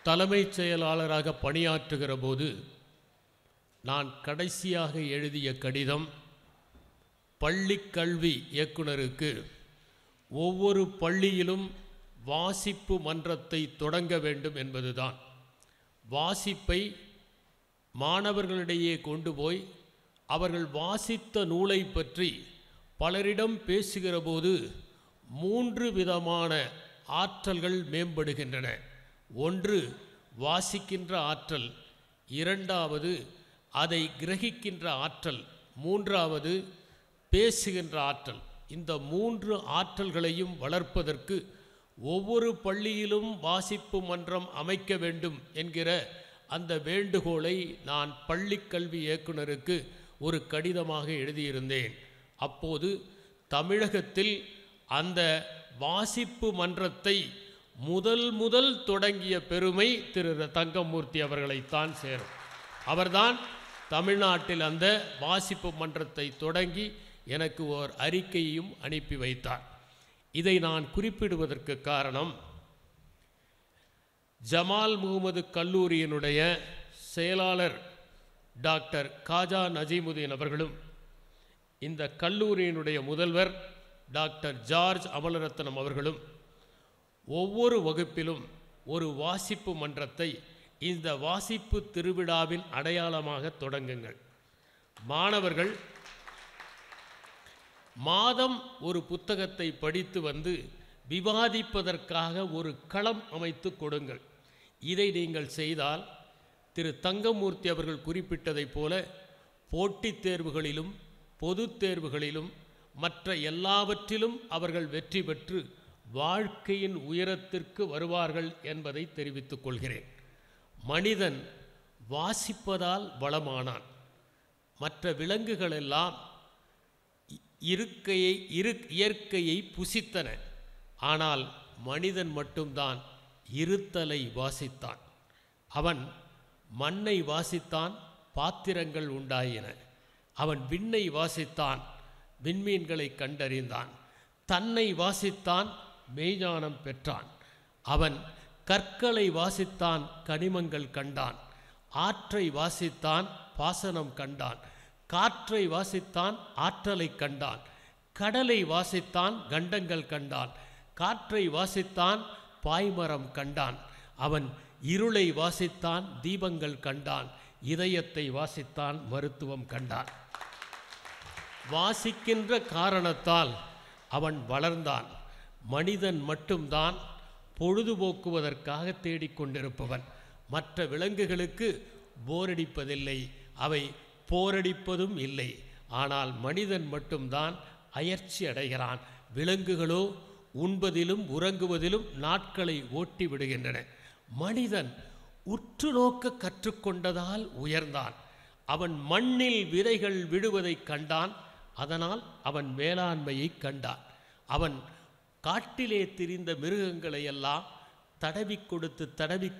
தலைமைச் செயலாளராக பணியாற்றுகிற போது நான் கடைசியாக எழுதிய கடிதம் பள்ளிக் கல்வி இயக்குனருக்கு ஒவ்வொரு பள்ளியிலும் வாசிப்பு மன்றத்தை தொடங்க வேண்டும் என்பதுதான். வாசிப்பை மாணவர்களிடையே கொண்டு போய் அவர்கள் வாசித்த நூலை பற்றி பலரிடம் பேசுகிற போது 3 விதமான ஆற்றல்கள் மேம்படுகின்றன. ஒன்று வாசிக்கின்ற ஆற்றல், இரண்டாவது அதை கிரகிக்கின்ற ஆற்றல், மூன்றாவது பேசுகின்ற ஆற்றல். இந்த 3 ஆற்றல்களையும் வளர்ப்பதற்கு ஒவ்வொரு பள்ளியிலும் வாசிப்பு மன்றம் அமைக்க வேண்டும் என்கிற அந்த வேண்டுகோளை நான் பள்ளிக் கல்வி இயக்குனருக்கு ஒரு கடிதமாக எழுதியிருந்தேன். அப்போது தமிழகத்தில் அந்த வாசிப்பு மன்றத்தை முதல் தொடங்கிய பெருமை திரு தங்கமூர்த்தி அவர்களைத்தான் சேரும். அவர்தான் தமிழ்நாட்டில் அந்த வாசிப்பு மன்றத்தை தொடங்கி எனக்கு ஓர் அறிக்கையையும் அனுப்பி வைத்தார். இதை நான் குறிப்பிடுவதற்கு காரணம், ஜமால் முகமது கல்லூரியினுடைய செயலாளர் டாக்டர் காஜா நஜீமுதீன் அவர்களும் இந்த கல்லூரியினுடைய முதல்வர் டாக்டர் ஜார்ஜ் அமலரத்னம் அவர்களும் ஒவ்வொரு வகுப்பிலும் ஒரு வாசிப்பு மன்றத்தை இந்த வாசிப்பு திருவிழாவின் அடையாளமாக தொடங்குங்கள். மாணவர்கள் மாதம் ஒரு புத்தகத்தை படித்து வந்து விவாதிப்பதற்காக ஒரு களம் அமைத்து கொடுங்கள். இதை நீங்கள் செய்தால் திரு தங்கமூர்த்தி அவர்கள் குறிப்பிட்டதைப் போல போட்டித் தேர்வுகளிலும் பொதுத் தேர்வுகளிலும் மற்ற எல்லாவற்றிலும் அவர்கள் வெற்றி பெற்று வாழ்க்கையின் உயரத்திற்கு வருவார்கள் என்பதை தெரிவித்துக் கொள்கிறேன். மனிதன் வாசிப்பதால் வளமானான். மற்ற விலங்குகளெல்லாம் இயற்கையை புசித்தன. ஆனால் மனிதன் மட்டும்தான் இருத்தலை வாசித்தான். அவன் மண்ணை வாசித்தான், பாத்திரங்கள் உண்டாயின. அவன் விண்ணை வாசித்தான், விண்மீன்களை கண்டறிந்தான். தன்னை வாசித்தான், மெய்ஞானம் பெற்றான். அவன் கற்களை வாசித்தான், கனிமங்கள் கண்டான். ஆற்றை வாசித்தான், பாசனம் கண்டான். காற்றை வாசித்தான், ஆற்றலை கண்டான். கடலை வாசித்தான், கண்டங்கள் கண்டான். காற்றை வாசித்தான், பாய்மரம் கண்டான். அவன் இருளை வாசித்தான், தீபங்கள் கண்டான். இதயத்தை வாசித்தான், மருத்துவம் கண்டான். வாசிக்கின்ற காரணத்தால் அவன் வளர்ந்தான். மனிதன் மட்டும்தான் பொழுதுபோக்குவதற்காக தேடிக்கொண்டிருப்பவன். மற்ற விலங்குகளுக்கு போரடிப்பதில்லை, அவை போரடிப்பதும் இல்லை. ஆனால் மனிதன் மட்டும்தான் அயற்சி அடைகிறான். விலங்குகளோ உண்பதிலும் உறங்குவதிலும் நாட்களை ஓட்டி விடுகின்றன. மனிதன் உற்று நோக்க கற்றுக்கொண்டதால் உயர்ந்தான். அவன் மண்ணில் விதைகள் விடுவதை கண்டான். அதனால் அவன் மேலாண்மையை கண்டான். அவன் காட்டிலே திரிந்த மிருகங்களை எல்லாம் தடவி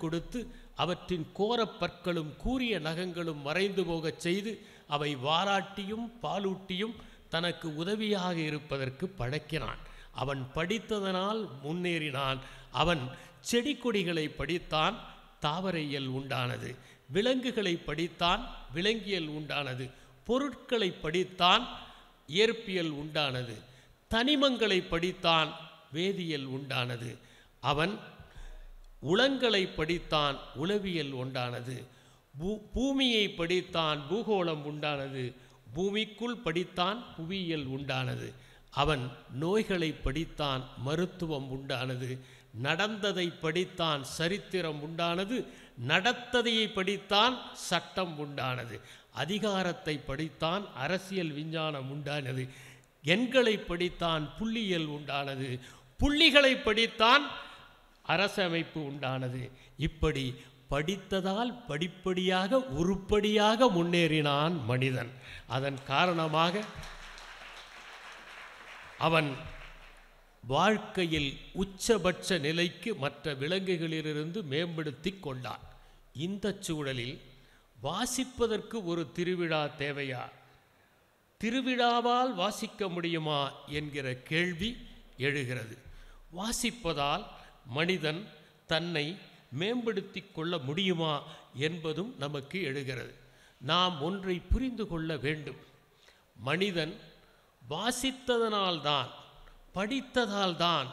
கொடுத்து அவற்றின் கோரப்பற்களும் கூரிய நகங்களும் மறைந்து போகச் செய்து அவை வாராட்டியும் பாலூட்டியும் தனக்கு உதவியாக இருப்பதற்கு பழக்கினான். அவன் படித்ததனால் முன்னேறினான். அவன் செடி கொடிகளை படித்தான், தாவரையியல் உண்டானது. விலங்குகளை படித்தான், விலங்கியல் உண்டானது. பொருட்களை படித்தான், இயற்பியல் உண்டானது. தனிமங்களை படித்தான், வேதியியல் உண்டானது. அவன் உளங்களை படித்தான், உளவியல் உண்டானது. பூமியை படித்தான், பூகோளம் உண்டானது. பூமிக்குள் படித்தான், புவியியல் உண்டானது. அவன் நோய்களை படித்தான், மருத்துவம் உண்டானது. நடந்ததை படித்தான், சரித்திரம் உண்டானது. நடத்ததையை படித்தான், சட்டம் உண்டானது. அதிகாரத்தை படித்தான், அரசியல் விஞ்ஞானம் உண்டானது. எண்களை படித்தான், புள்ளியியல் உண்டானது. புள்ளிகளை படித்தான், அரசமைப்பு உண்டானது. இப்படி படித்ததால் படிப்படியாக உருப்படியாக முன்னேறினான் மனிதன். அதன் காரணமாக அவன் வாழ்க்கையில் உச்சபட்ச நிலைக்கு மற்ற விலங்குகளிலிருந்து மேம்படுத்தி கொண்டான். இந்த சூழலில் வாசிப்பதற்கு ஒரு திருவிழா தேவையா? திருவிழாவால் வாசிக்க முடியுமா என்கிற கேள்வி எழுகிறது. வாசிப்பதால் மனிதன் தன்னை மேம்படுத்தி கொள்ள முடியுமா என்பதும் நமக்கு எழுகிறது. நாம் ஒன்றை புரிந்து கொள்ள வேண்டும். மனிதன் வாசித்ததனால்தான், படித்ததால்தான்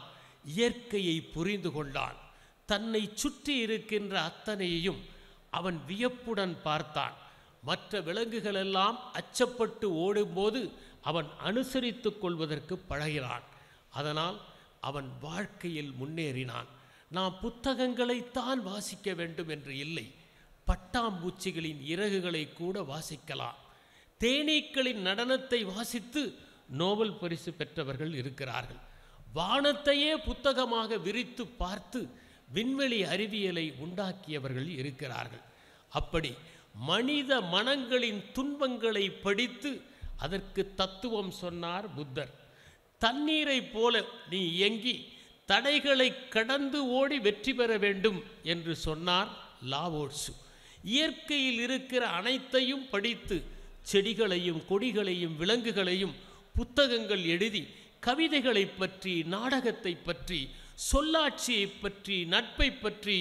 இயற்கையை புரிந்து கொண்டான். தன்னை சுற்றி இருக்கின்ற அத்தனையையும் அவன் வியப்புடன் பார்த்தான். மற்ற விலங்குகளெல்லாம் அச்சப்பட்டு ஓடும்போது அவன் அனுசரித்து கொள்வதற்கு பழகினான். அதனால் அவன் வாழ்க்கையில் முன்னேறினான். நாம் புத்தகங்களைத்தான் வாசிக்க வேண்டும் என்று இல்லை. பட்டாம்பூச்சிகளின் இறகுகளை கூட வாசிக்கலாம். தேனீக்களின் நடனத்தை வாசித்து நோபல் பரிசு பெற்றவர்கள் இருக்கிறார்கள். வானத்தையே புத்தகமாக விரித்து பார்த்து விண்வெளி அறிவியலை உண்டாக்கியவர்கள் இருக்கிறார்கள். அப்படி மனித மனங்களின் துன்பங்களை படித்து அதற்கு தத்துவம் சொன்னார் புத்தர். தண்ணீரை போல நீ இயங்கி தடைகளை கடந்து ஓடி வெற்றி பெற வேண்டும் என்று சொன்னார் லாவோட்சு. இயற்கையில் இருக்கிற அனைத்தையும் படித்து செடிகளையும் கொடிகளையும் விலங்குகளையும் புத்தகங்கள் எழுதி கவிதைகளை பற்றி, நாடகத்தை பற்றி, சொல்லாட்சியை பற்றி, நட்பை பற்றி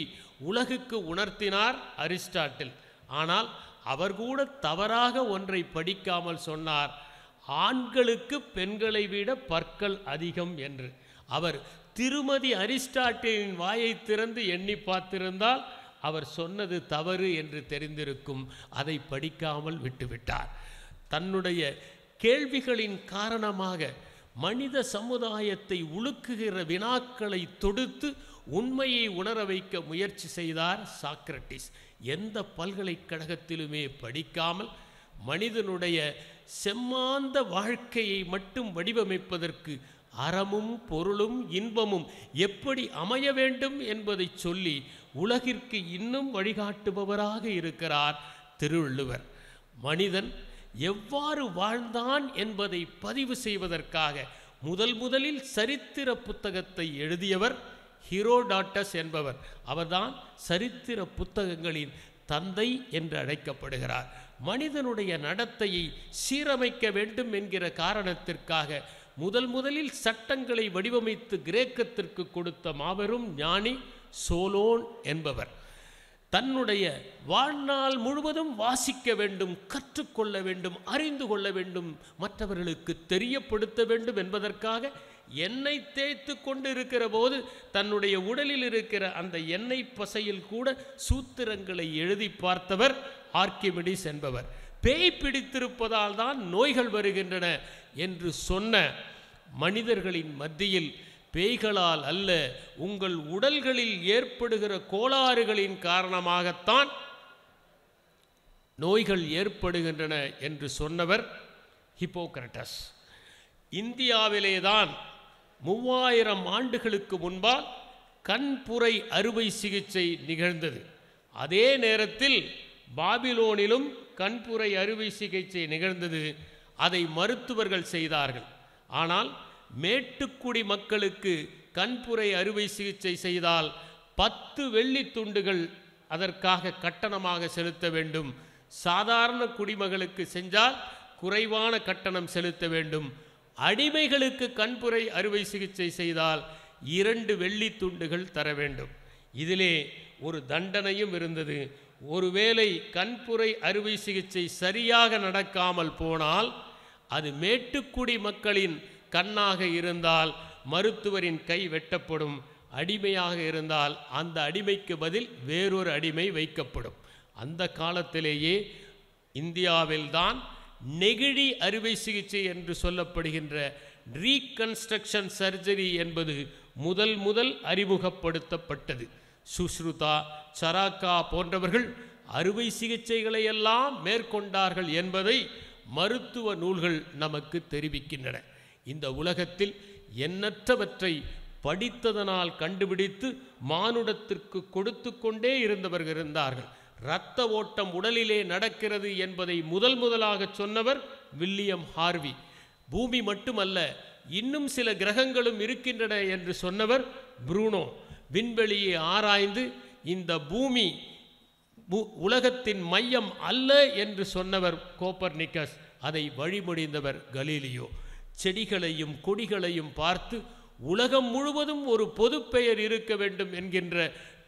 உலகுக்கு உணர்த்தினார் அரிஸ்டாட்டில். ஆனால் அவர் கூட தவறாக ஒன்றை படிக்காமல் சொன்னார், ஆண்களுக்கு பெண்களை விட பற்கள் அதிகம் என்று. அவர் திருமதி அரிஸ்டாட்டிலின் வாயை திறந்து எண்ணி பார்த்திருந்தால் அவர் சொன்னது தவறு என்று தெரிந்திருக்கும். அதை படிக்காமல் விட்டுவிட்டார். தன்னுடைய கேள்விகளின் காரணமாக மனித சமுதாயத்தை உலுக்குகிற வினாக்களை தொடுத்து உண்மையை உணர வைக்க முயற்சி செய்தார் சாக்ரட்டிஸ். எந்த பல்கலைக்கழகத்திலுமே படிக்காமல் மனிதனுடைய செம்மாந்த வாழ்க்கையை மட்டும் வடிவமைப்பதற்கு அறமும் பொருளும் இன்பமும் எப்படி அமைய வேண்டும் என்பதை சொல்லி உலகிற்கு இன்னும் வழிகாட்டுபவராக இருக்கிறார் திருவள்ளுவர். மனிதன் எவ்வாறு வாழ்ந்தான் என்பதை பதிவு செய்வதற்காக முதலில் சரித்திர புத்தகத்தை எழுதியவர் ஹீரோடாட்டஸ் என்பவர். அவர்தான் சரித்திர புத்தகங்களின் தந்தை என்று அழைக்கப்படுகிறார். மனிதனுடைய நடத்தையை சீரமைக்க வேண்டும் என்கிற காரணத்திற்காக முதலில் சட்டங்களை வடிவமைத்து கிரேக்கத்திற்கு கொடுத்த மாபெரும் ஞானி சோலோன் என்பவர். தன்னுடைய வாழ்நாள் முழுவதும் வாசிக்க வேண்டும், கற்றுக்கொள்ள வேண்டும், அறிந்து கொள்ள வேண்டும், மற்றவர்களுக்கு தெரியப்படுத்த வேண்டும் என்பதற்காக எண்ணெய் தேய்த்து கொண்டு இருக்கிற போது தன்னுடைய உடலில் இருக்கிற அந்த எண்ணெய் பசையில் கூட சூத்திரங்களை எழுதி பார்த்தவர் ஆர்க்கிமிடிஸ் என்பவர். பேய் பிடித்திருப்பதால் தான் நோய்கள் வருகின்றன என்று சொன்ன மனிதர்களின் மத்தியில் பேய்களால் அல்ல, உங்கள் உடல்களில் ஏற்படுகிற கோளாறுகளின் காரணமாகத்தான் நோய்கள் ஏற்படுகின்றன என்று சொன்னவர் ஹிப்போக்ரட்டஸ். இந்தியாவிலேதான் 3000 ஆண்டுகளுக்கு முன்பால் கண்புரை அறுவை சிகிச்சை நிகழ்ந்தது. அதே நேரத்தில் பாபிலோனிலும் கண்புரை அறுவை சிகிச்சை நிகழ்ந்தது. அதை மருத்துவர்கள் செய்தார்கள். ஆனால் மேட்டுக்குடி மக்களுக்கு கண்புரை அறுவை சிகிச்சை செய்தால் 10 வெள்ளி துண்டுகள் அதற்காக கட்டணமாக செலுத்த வேண்டும். சாதாரண குடிமகளுக்கு செஞ்சால் குறைவான கட்டணம் செலுத்த வேண்டும். அடிமைகளுக்கு கண்புரை அறுவை சிகிச்சை செய்தால் 2 வெள்ளி துண்டுகள் தர வேண்டும். இதிலே ஒரு தண்டனையும் இருந்தது. ஒருவேளை கண்புரை அறுவை சிகிச்சை சரியாக நடக்காமல் போனால் அது மேட்டுக்குடி மக்களின் கண்ணாக இருந்தால் மருத்துவரின் கை வெட்டப்படும். அடிமையாக இருந்தால் அந்த அடிமைக்கு பதில் வேறொரு அடிமை வைக்கப்படும். அந்த காலத்திலேயே இந்தியாவில்தான் நெகிழி அறுவை சிகிச்சை என்று சொல்லப்படுகின்ற ரீகன்ஸ்ட்ரக்ஷன் சர்ஜரி என்பது முதல் அறிமுகப்படுத்தப்பட்டது. சுஷ்ருதா, சராக்கா போன்றவர்கள் அறுவை சிகிச்சைகளை எல்லாம் மேற்கொண்டார்கள் என்பதை மருத்துவ நூல்கள் நமக்கு தெரிவிக்கின்றன. இந்த உலகத்தில் எண்ணற்றவற்றை படித்ததனால் கண்டுபிடித்து மானுடத்திற்கு கொடுத்து கொண்டே இருந்தவர்கள் இருந்தார்கள். இரத்த ஓட்டம் உடலிலே நடக்கிறது என்பதை முதலாக சொன்னவர் வில்லியம் ஹார்வி. பூமி மட்டுமல்ல, இன்னும் சில கிரகங்களும் இருக்கின்றன என்று சொன்னவர் ப்ரூனோ. விண்வெளியை ஆராய்ந்து இந்த பூமி உலகத்தின் மையம் அல்ல என்று சொன்னவர் கோப்பர்னிக்கஸ். அதை வழிமொழிந்தவர் கலீலியோ. செடிகளையும் கொடிகளையும் பார்த்து உலகம் முழுவதும் ஒரு பொது பெயர் இருக்க வேண்டும் என்கின்ற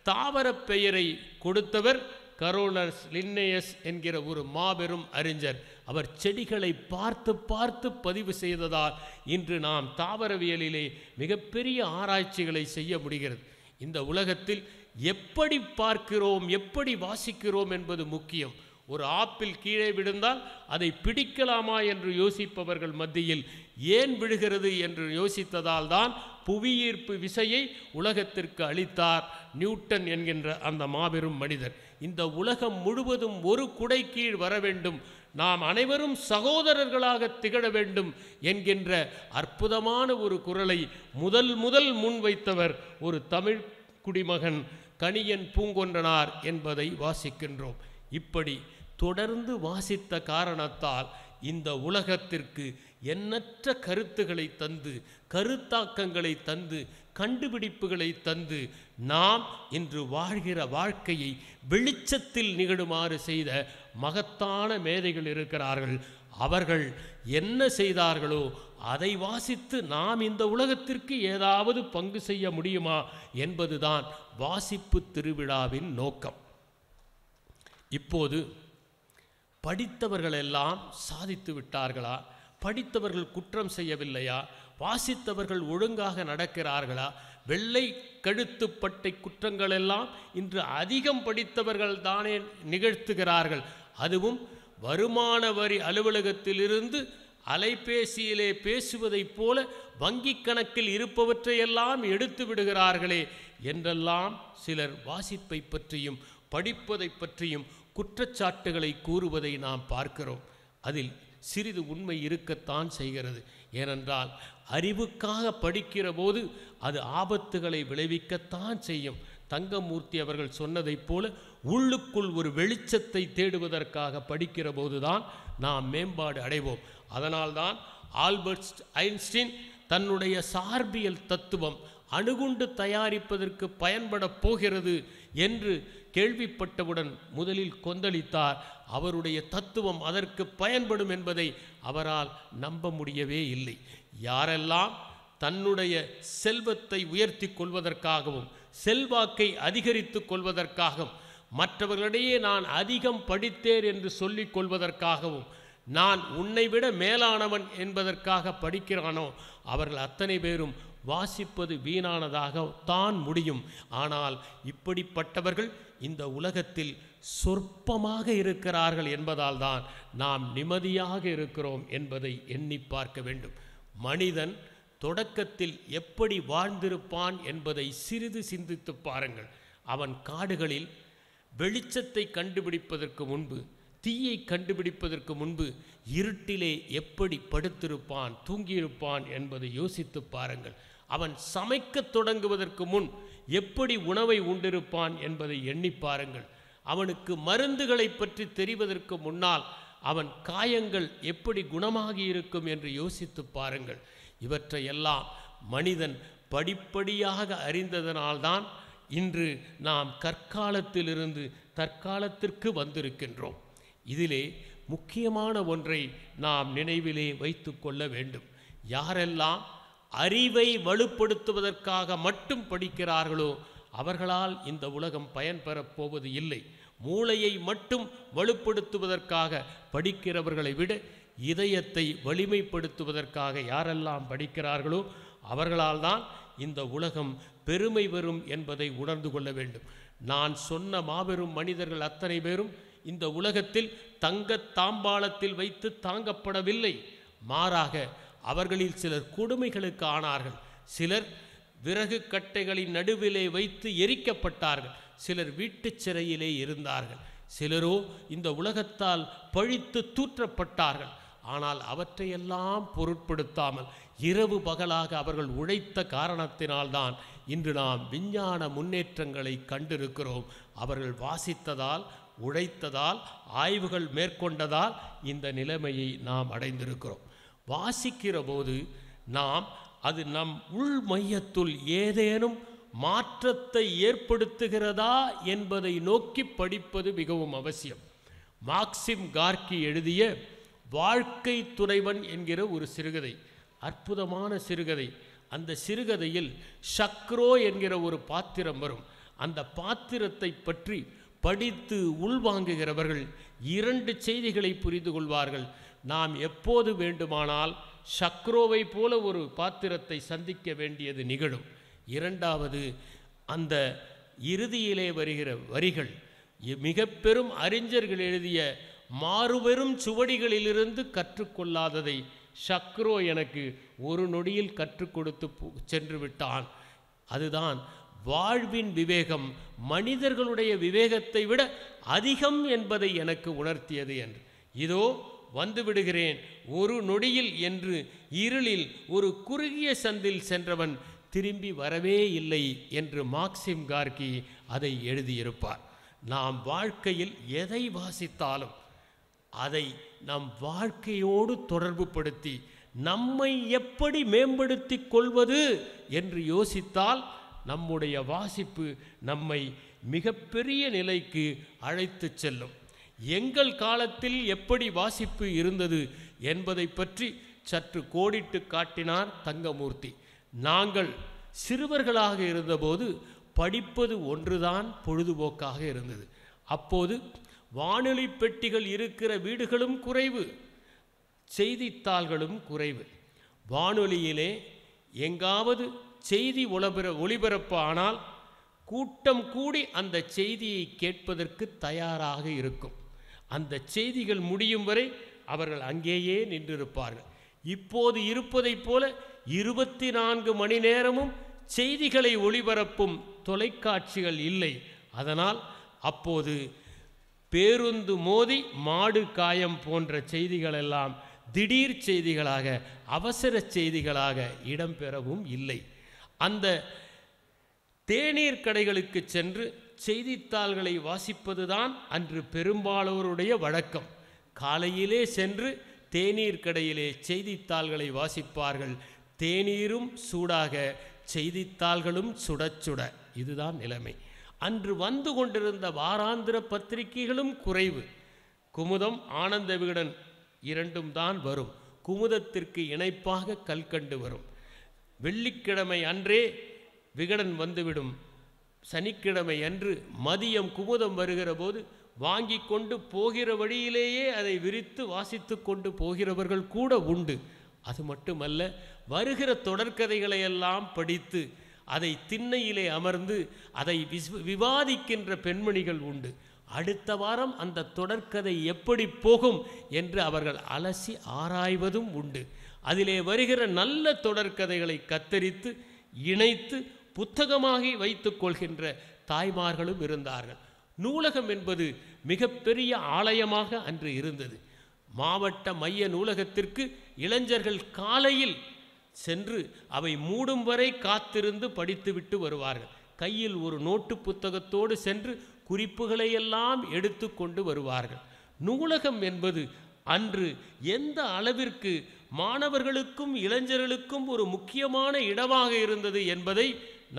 தாவர பெயரை கொடுத்தவர் கரோலஸ் லின்னேயஸ் என்கிற ஒரு மாபெரும் அறிஞர். அவர் செடிகளை பார்த்து பார்த்து பதிவு செய்ததால் இன்று நாம் தாவரவியலிலே மிகப்பெரிய ஆராய்ச்சிகளை செய்ய முடிகிறது. இந்த உலகத்தில் எப்படி பார்க்கிறோம், எப்படி வாசிக்கிறோம் என்பது முக்கியம். ஒரு ஆப்பிள் கீழே விழுந்தால் அதை பிடிக்கலாமா என்று யோசிப்பவர்கள் மத்தியில் ஏன் விழுகிறது என்று யோசித்ததால் தான் புவியீர்ப்பு விசையை உலகத்திற்கு அளித்தார் நியூட்டன் என்கின்ற அந்த மாபெரும் மனிதர். இந்த உலகம் முழுவதும் ஒரு குடை கீழ் வர வேண்டும், நாம் அனைவரும் சகோதரர்களாக திகழ வேண்டும் என்கின்ற அற்புதமான ஒரு குரலை முதல் முன்வைத்தவர் ஒரு தமிழ் குடிமகன் கணியன் பூங்கொன்றனார் என்பதை வாசிக்கின்றோம். இப்படி தொடர்ந்து வாசித்த காரணத்தால் இந்த உலகத்திற்கு எண்ணற்ற கருத்துக்களை தந்து, கருத்தாக்கங்களை தந்து, கண்டுபிடிப்புகளை தந்து நாம் இன்று வாழ்கிற வாழ்க்கையை வெளிச்சத்தில் நிகழுமாறு செய்த மகத்தான மேதைகள் இருக்கிறார்கள். அவர்கள் என்ன செய்தார்களோ அதை வாசித்து நாம் இந்த உலகத்திற்கு ஏதாவது பங்கு செய்ய முடியுமா என்பதுதான் வாசிப்பு திருவிழாவின் நோக்கம். இப்போது படித்தவர்களெல்லாம் சாதித்து விட்டார்களா? படித்தவர்கள் குற்றம் செய்யவில்லையா? வாசித்தவர்கள் ஒழுங்காக நடக்கிறார்களா? வெள்ளை கழுத்துப்பட்டை குற்றங்களெல்லாம் இன்று அதிகம் படித்தவர்கள் தானே நிகழ்த்துகிறார்கள். அதுவும் வருமான வரி அலுவலகத்திலிருந்து அலைபேசியிலே பேசுவதைப் போல வங்கி கணக்கில் இருப்பவற்றையெல்லாம் எடுத்து விடுகிறார்களே என்றெல்லாம் சிலர் வாசிப்பை பற்றியும் படிப்பதை பற்றியும் குற்றச்சாட்டுகளை கூறுவதை நாம் பார்க்கிறோம். அதில் சிறிது உண்மை இருக்கத்தான் செய்கிறது. ஏனென்றால் அறிவுக்காக படிக்கிற போது அது ஆபத்துகளை விளைவிக்கத்தான் செய்யும். தங்கமூர்த்தி அவர்கள் சொன்னதைப் போல உள்ளுக்குள் ஒரு வெளிச்சத்தை தேடுவதற்காக படிக்கிற போதுதான் நாம் மேம்பாடு அடைவோம். அதனால்தான் ஆல்பர்ட் ஐன்ஸ்டீன் தன்னுடைய சார்பியல் தத்துவம் அணுகுண்டு தயாரிப்பதற்கு பயன்பட போகிறது என்று கேள்விப்பட்டவுடன் முதலில் கொந்தளித்தார். அவருடைய தத்துவம் அதற்கு பயன்படும் என்பதை அவரால் நம்ப முடியவே இல்லை. யாரெல்லாம் தன்னுடைய செல்வத்தை உயர்த்தி கொள்வதற்காகவும் செல்வாக்கை அதிகரித்து கொள்வதற்காகவும் மற்றவர்களிடையே நான் அதிகம் படித்தேன் என்று சொல்லிக் கொள்வதற்காகவும் நான் உன்னை விட மேலானவன் என்பதற்காக படிக்கிறானோ அவர்கள் அத்தனை பேரும் வாசிப்பது வீணானதாக தான் முடியும். ஆனால் இப்படிப்பட்டவர்கள் இந்த உலகத்தில் சொற்பமாக இருக்கிறார்கள் என்பதால் தான் நாம் நிம்மதியாக இருக்கிறோம் என்பதை எண்ணி பார்க்க வேண்டும். மனிதன் தொடக்கத்தில் எப்படி வாழ்ந்திருப்பான் என்பதை சிறிது சிந்தித்து பாருங்கள். அவன் காடுகளில் வெளிச்சத்தை கண்டுபிடிப்பதற்கு முன்பு, தீயை கண்டுபிடிப்பதற்கு முன்பு இருட்டிலே எப்படி படுத்திருப்பான், தூங்கியிருப்பான் என்பதை யோசித்து பாருங்கள். அவன் சமைக்க தொடங்குவதற்கு முன் எப்படி உணவை உண்டிருப்பான் என்பதை எண்ணி பாருங்கள். அவனுக்கு மருந்துகளை பற்றி தெரிவதற்கு முன்னால் அவன் காயங்கள் எப்படி குணமாகி இருக்கும் என்று யோசித்து பாருங்கள். இவற்றையெல்லாம் மனிதன் படிப்படியாக அறிந்ததனால்தான் இன்று நாம் கற்காலத்திலிருந்து தற்காலத்திற்கு வந்திருக்கின்றோம். இதிலே முக்கியமான ஒன்றை நாம் நினைவிலே வைத்து கொள்ள வேண்டும். யாரெல்லாம் அறிவை வலுப்படுத்துவதற்காக மட்டும் படிக்கிறார்களோ அவர்களால் இந்த உலகம் பயன்பெறப் போவது இல்லை. மூளையை மட்டும் வலுப்படுத்துவதற்காக படிக்கிறவர்களை விட இதயத்தை வலிமைப்படுத்துவதற்காக யாரெல்லாம் படிக்கிறார்களோ அவர்களால் தான் இந்த உலகம் பெருமை பெறும் என்பதை உணர்ந்து கொள்ள வேண்டும். நான் சொன்ன மாபெரும் மனிதர்கள் அத்தனை பேரும் இந்த உலகத்தில் தங்க தாம்பாளத்தில் வைத்து தாங்கப்படவில்லை. மாறாக அவர்களில் சிலர் கொடுமைகளுக்கு ஆனார்கள். சிலர் விறகு கட்டைகளின் நடுவிலே வைத்து எரிக்கப்பட்டார்கள். சிலர் வீட்டுச் சிறையிலே இருந்தார்கள். சிலரோ இந்த உலகத்தால் பழித்து தூற்றப்பட்டார்கள். ஆனால் அவற்றையெல்லாம் பொருட்படுத்தாமல் இரவு பகலாக அவர்கள் உழைத்த காரணத்தினால்தான் இன்று நாம் விஞ்ஞான முன்னேற்றங்களை கண்டிருக்கிறோம். அவர்கள் வாசித்ததால், உழைத்ததால், ஆய்வுகள் மேற்கொண்டதால் இந்த நிலைமையை நாம் அடைந்திருக்கிறோம். வாசிக்கிற போது நாம் அது நம் உள் மையத்துள் ஏதேனும் மாற்றத்தை ஏற்படுத்துகிறதா என்பதை நோக்கி படிப்பது மிகவும் அவசியம். மாக்சிம் கார்கி எழுதிய வாழ்க்கை துணைவன் என்கிற ஒரு சிறுகதை, அற்புதமான சிறுகதை. அந்த சிறுகதையில் ஷக்ரோ என்கிற ஒரு பாத்திரம் வரும். அந்த பாத்திரத்தை பற்றி படித்து உள்வாங்குகிறவர்கள் 2 செய்திகளை புரிந்து கொள்வார்கள். நாம் எப்போது வேண்டுமானால் சக்ரோவை போல ஒரு பாத்திரத்தை சந்திக்க வேண்டியது நிகழும். 2வது, அந்த இறுதியிலே வருகிற வரிகள் மிக பெரும் அறிஞர்கள் எழுதிய மாறுபெரும் சுவடிகளிலிருந்து கற்றுக்கொள்ளாததை சக்ரோ எனக்கு ஒரு நொடியில் கற்றுக் கொடுத்து சென்று விட்டான். அதுதான் வாழ்வின் விவேகம் மனிதர்களுடைய விவேகத்தை விட அதிகம் என்பதை எனக்கு உணர்த்தியது என்று. இதோ வந்து விடுகிறேன் ஒரு நொடியில் என்று இருளில் ஒரு குறுகிய சந்தில் சென்றவன் திரும்பி வரவே இல்லை என்று மாக்சிம் கார்கி அதை எழுதியிருப்பார். நாம் வாழ்க்கையில் எதை வாசித்தாலும் அதை நம் வாழ்க்கையோடு தொடர்பு படுத்தி நம்மை எப்படி மேம்படுத்தி கொள்வது என்று யோசித்தால் நம்முடைய வாசிப்பு நம்மை மிகப்பெரிய நிலைக்கு அழைத்து செல்லும். எங்கள் காலத்தில் எப்படி வாசிப்பு இருந்தது என்பதை பற்றி சற்று கோடிட்டு காட்டினார் தங்கமூர்த்தி. நாங்கள் சிறுவர்களாக இருந்தபோது படிப்பது ஒன்றுதான் பொழுதுபோக்காக இருந்தது. அப்போது வானொலி பெட்டிகள் இருக்கிற வீடுகளும் குறைவு, செய்தித்தாள்களும் குறைவு. வானொலியிலே எங்காவது செய்தி ஒளிபரப்பு ஆனால் கூட்டம் கூடி அந்த செய்தியை கேட்பதற்கு தயாராக இருக்கும். அந்த செய்திகள் முடியும் வரை அவர்கள் அங்கேயே நின்றிருப்பார்கள். இப்போது இருப்பதைப் போல 24 மணி நேரமும் செய்திகளை ஒளிபரப்பும் தொலைக்காட்சிகள் இல்லை. அதனால் அப்போது பேருந்து மோதி மாடு காயம் போன்ற செய்திகளெல்லாம் திடீர் செய்திகளாக, அவசர செய்திகளாக இடம்பெறவும் இல்லை. அந்த தேநீர் கடைகளுக்கு சென்று செய்தித்தாள்களை வாசிப்பதுதான் அன்று பெரும்பாலோருடைய வழக்கம். காலையிலே சென்று தேநீர் கடையிலே செய்தித்தாள்களை வாசிப்பார்கள். தேநீரும் சூடாக, செய்தித்தாள்களும் சுட சுட. இதுதான் நிலைமை. அன்று வந்து கொண்டிருந்த வாராந்திர பத்திரிகைகளும் குறைவு. குமுதம், ஆனந்த விகடன் 2ம் தான் வரும். குமுதத்திற்கு இணைப்பாக கல்கண்டு வரும். வெள்ளிக்கிழமை அன்றே விகடன் வந்துவிடும். சனிக்கிழமை அன்று மதியம் குமுதம் வருகிற போது வாங்கி கொண்டு போகிற வழியிலேயே அதை விரித்து வாசித்து கொண்டு போகிறவர்கள் கூட உண்டு. அது மட்டுமல்ல, வருகிற தொடர்கதைகளையெல்லாம் படித்து அதை திண்ணையிலே அமர்ந்து அதை விவாதிக்கின்ற பெண்மணிகள் உண்டு. அடுத்த வாரம் அந்த தொடர்கதை எப்படி போகும் என்று அவர்கள் அலசி ஆராய்வதும் உண்டு. அதிலே வருகிற நல்ல தொடர்கதைகளை கத்தரித்து இணைத்து புத்தகமாகி வைத்துக் கொள்கின்ற தாய்மார்களும் இருந்தார்கள். நூலகம் என்பது மிகப்பெரிய ஆலயமாக அன்று இருந்தது. மாவட்ட மைய நூலகத்திற்கு இளைஞர்கள் காலையில் சென்று அவை மூடும் வரை காத்திருந்து படித்துவிட்டு வருவார்கள். கையில் ஒரு நோட்டு புத்தகத்தோடு சென்று குறிப்புகளையெல்லாம் எடுத்து கொண்டு வருவார்கள். நூலகம் என்பது அன்று எந்த அளவிற்கு மாணவர்களுக்கும் இளைஞர்களுக்கும் ஒரு முக்கியமான இடமாக இருந்தது என்பதை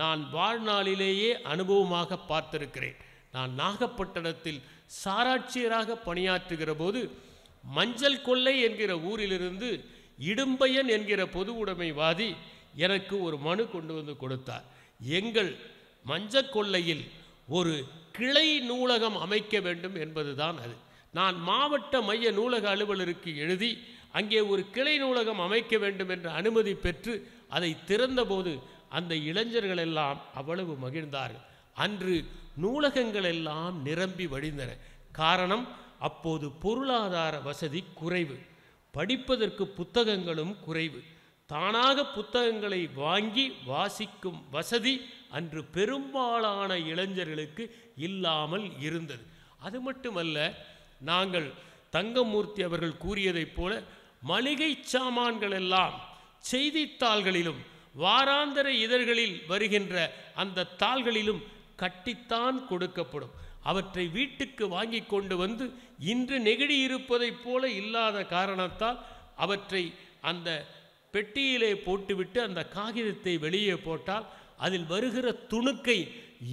நான் வாழ்நாளிலேயே அனுபவமாக பார்த்திருக்கிறேன். நான் நாகப்பட்டினத்தில் சாராட்சியராக பணியாற்றுகிற போது மஞ்சள் கொள்ளை என்கிற ஊரிலிருந்து இடும்பையன் என்கிற பொது உடைமைவாதி எனக்கு ஒரு மனு கொண்டு வந்து கொடுத்தார். எங்கள் மஞ்சள் கொள்ளையில் ஒரு கிளை நூலகம் அமைக்க வேண்டும் என்பதுதான் அது. நான் மாவட்ட மைய நூலக அலுவலருக்கு எழுதி அங்கே ஒரு கிளை நூலகம் அமைக்க வேண்டும் என்ற அனுமதி பெற்று அதை திறந்தபோது அந்த இளைஞர்கள் எல்லாம் அவ்வளவு மகிழ்ந்தார்கள். அன்று நூலகங்கள் எல்லாம் நிரம்பி வழிந்தன. காரணம், அப்போது பொருளாதார வசதி குறைவு, படிப்பதற்கு புத்தகங்களும் குறைவு. தானாக புத்தகங்களை வாங்கி வாசிக்கும் வசதி அன்று பெரும்பாலான இளைஞர்களுக்கு இல்லாமல் இருந்தது. அது மட்டுமல்ல, நாங்கள் தங்கமூர்த்தி அவர்கள் கூறியதைப் போல மளிகை சாமான்கள் எல்லாம் செய்தித்தாள்களிலும் வாராந்திர இதழ்களில் வருகின்ற அந்த தாள்களிலும் கட்டித்தான் கொடுக்கப்படும். அவற்றை வீட்டுக்கு வாங்கி கொண்டு வந்து இன்று நெகிழி இருப்பதைப் போல இல்லாத காரணத்தால் அவற்றை அந்த பெட்டியிலே போட்டுவிட்டு அந்த காகிதத்தை வெளியே போட்டால் அதில் வருகிற துணுக்கை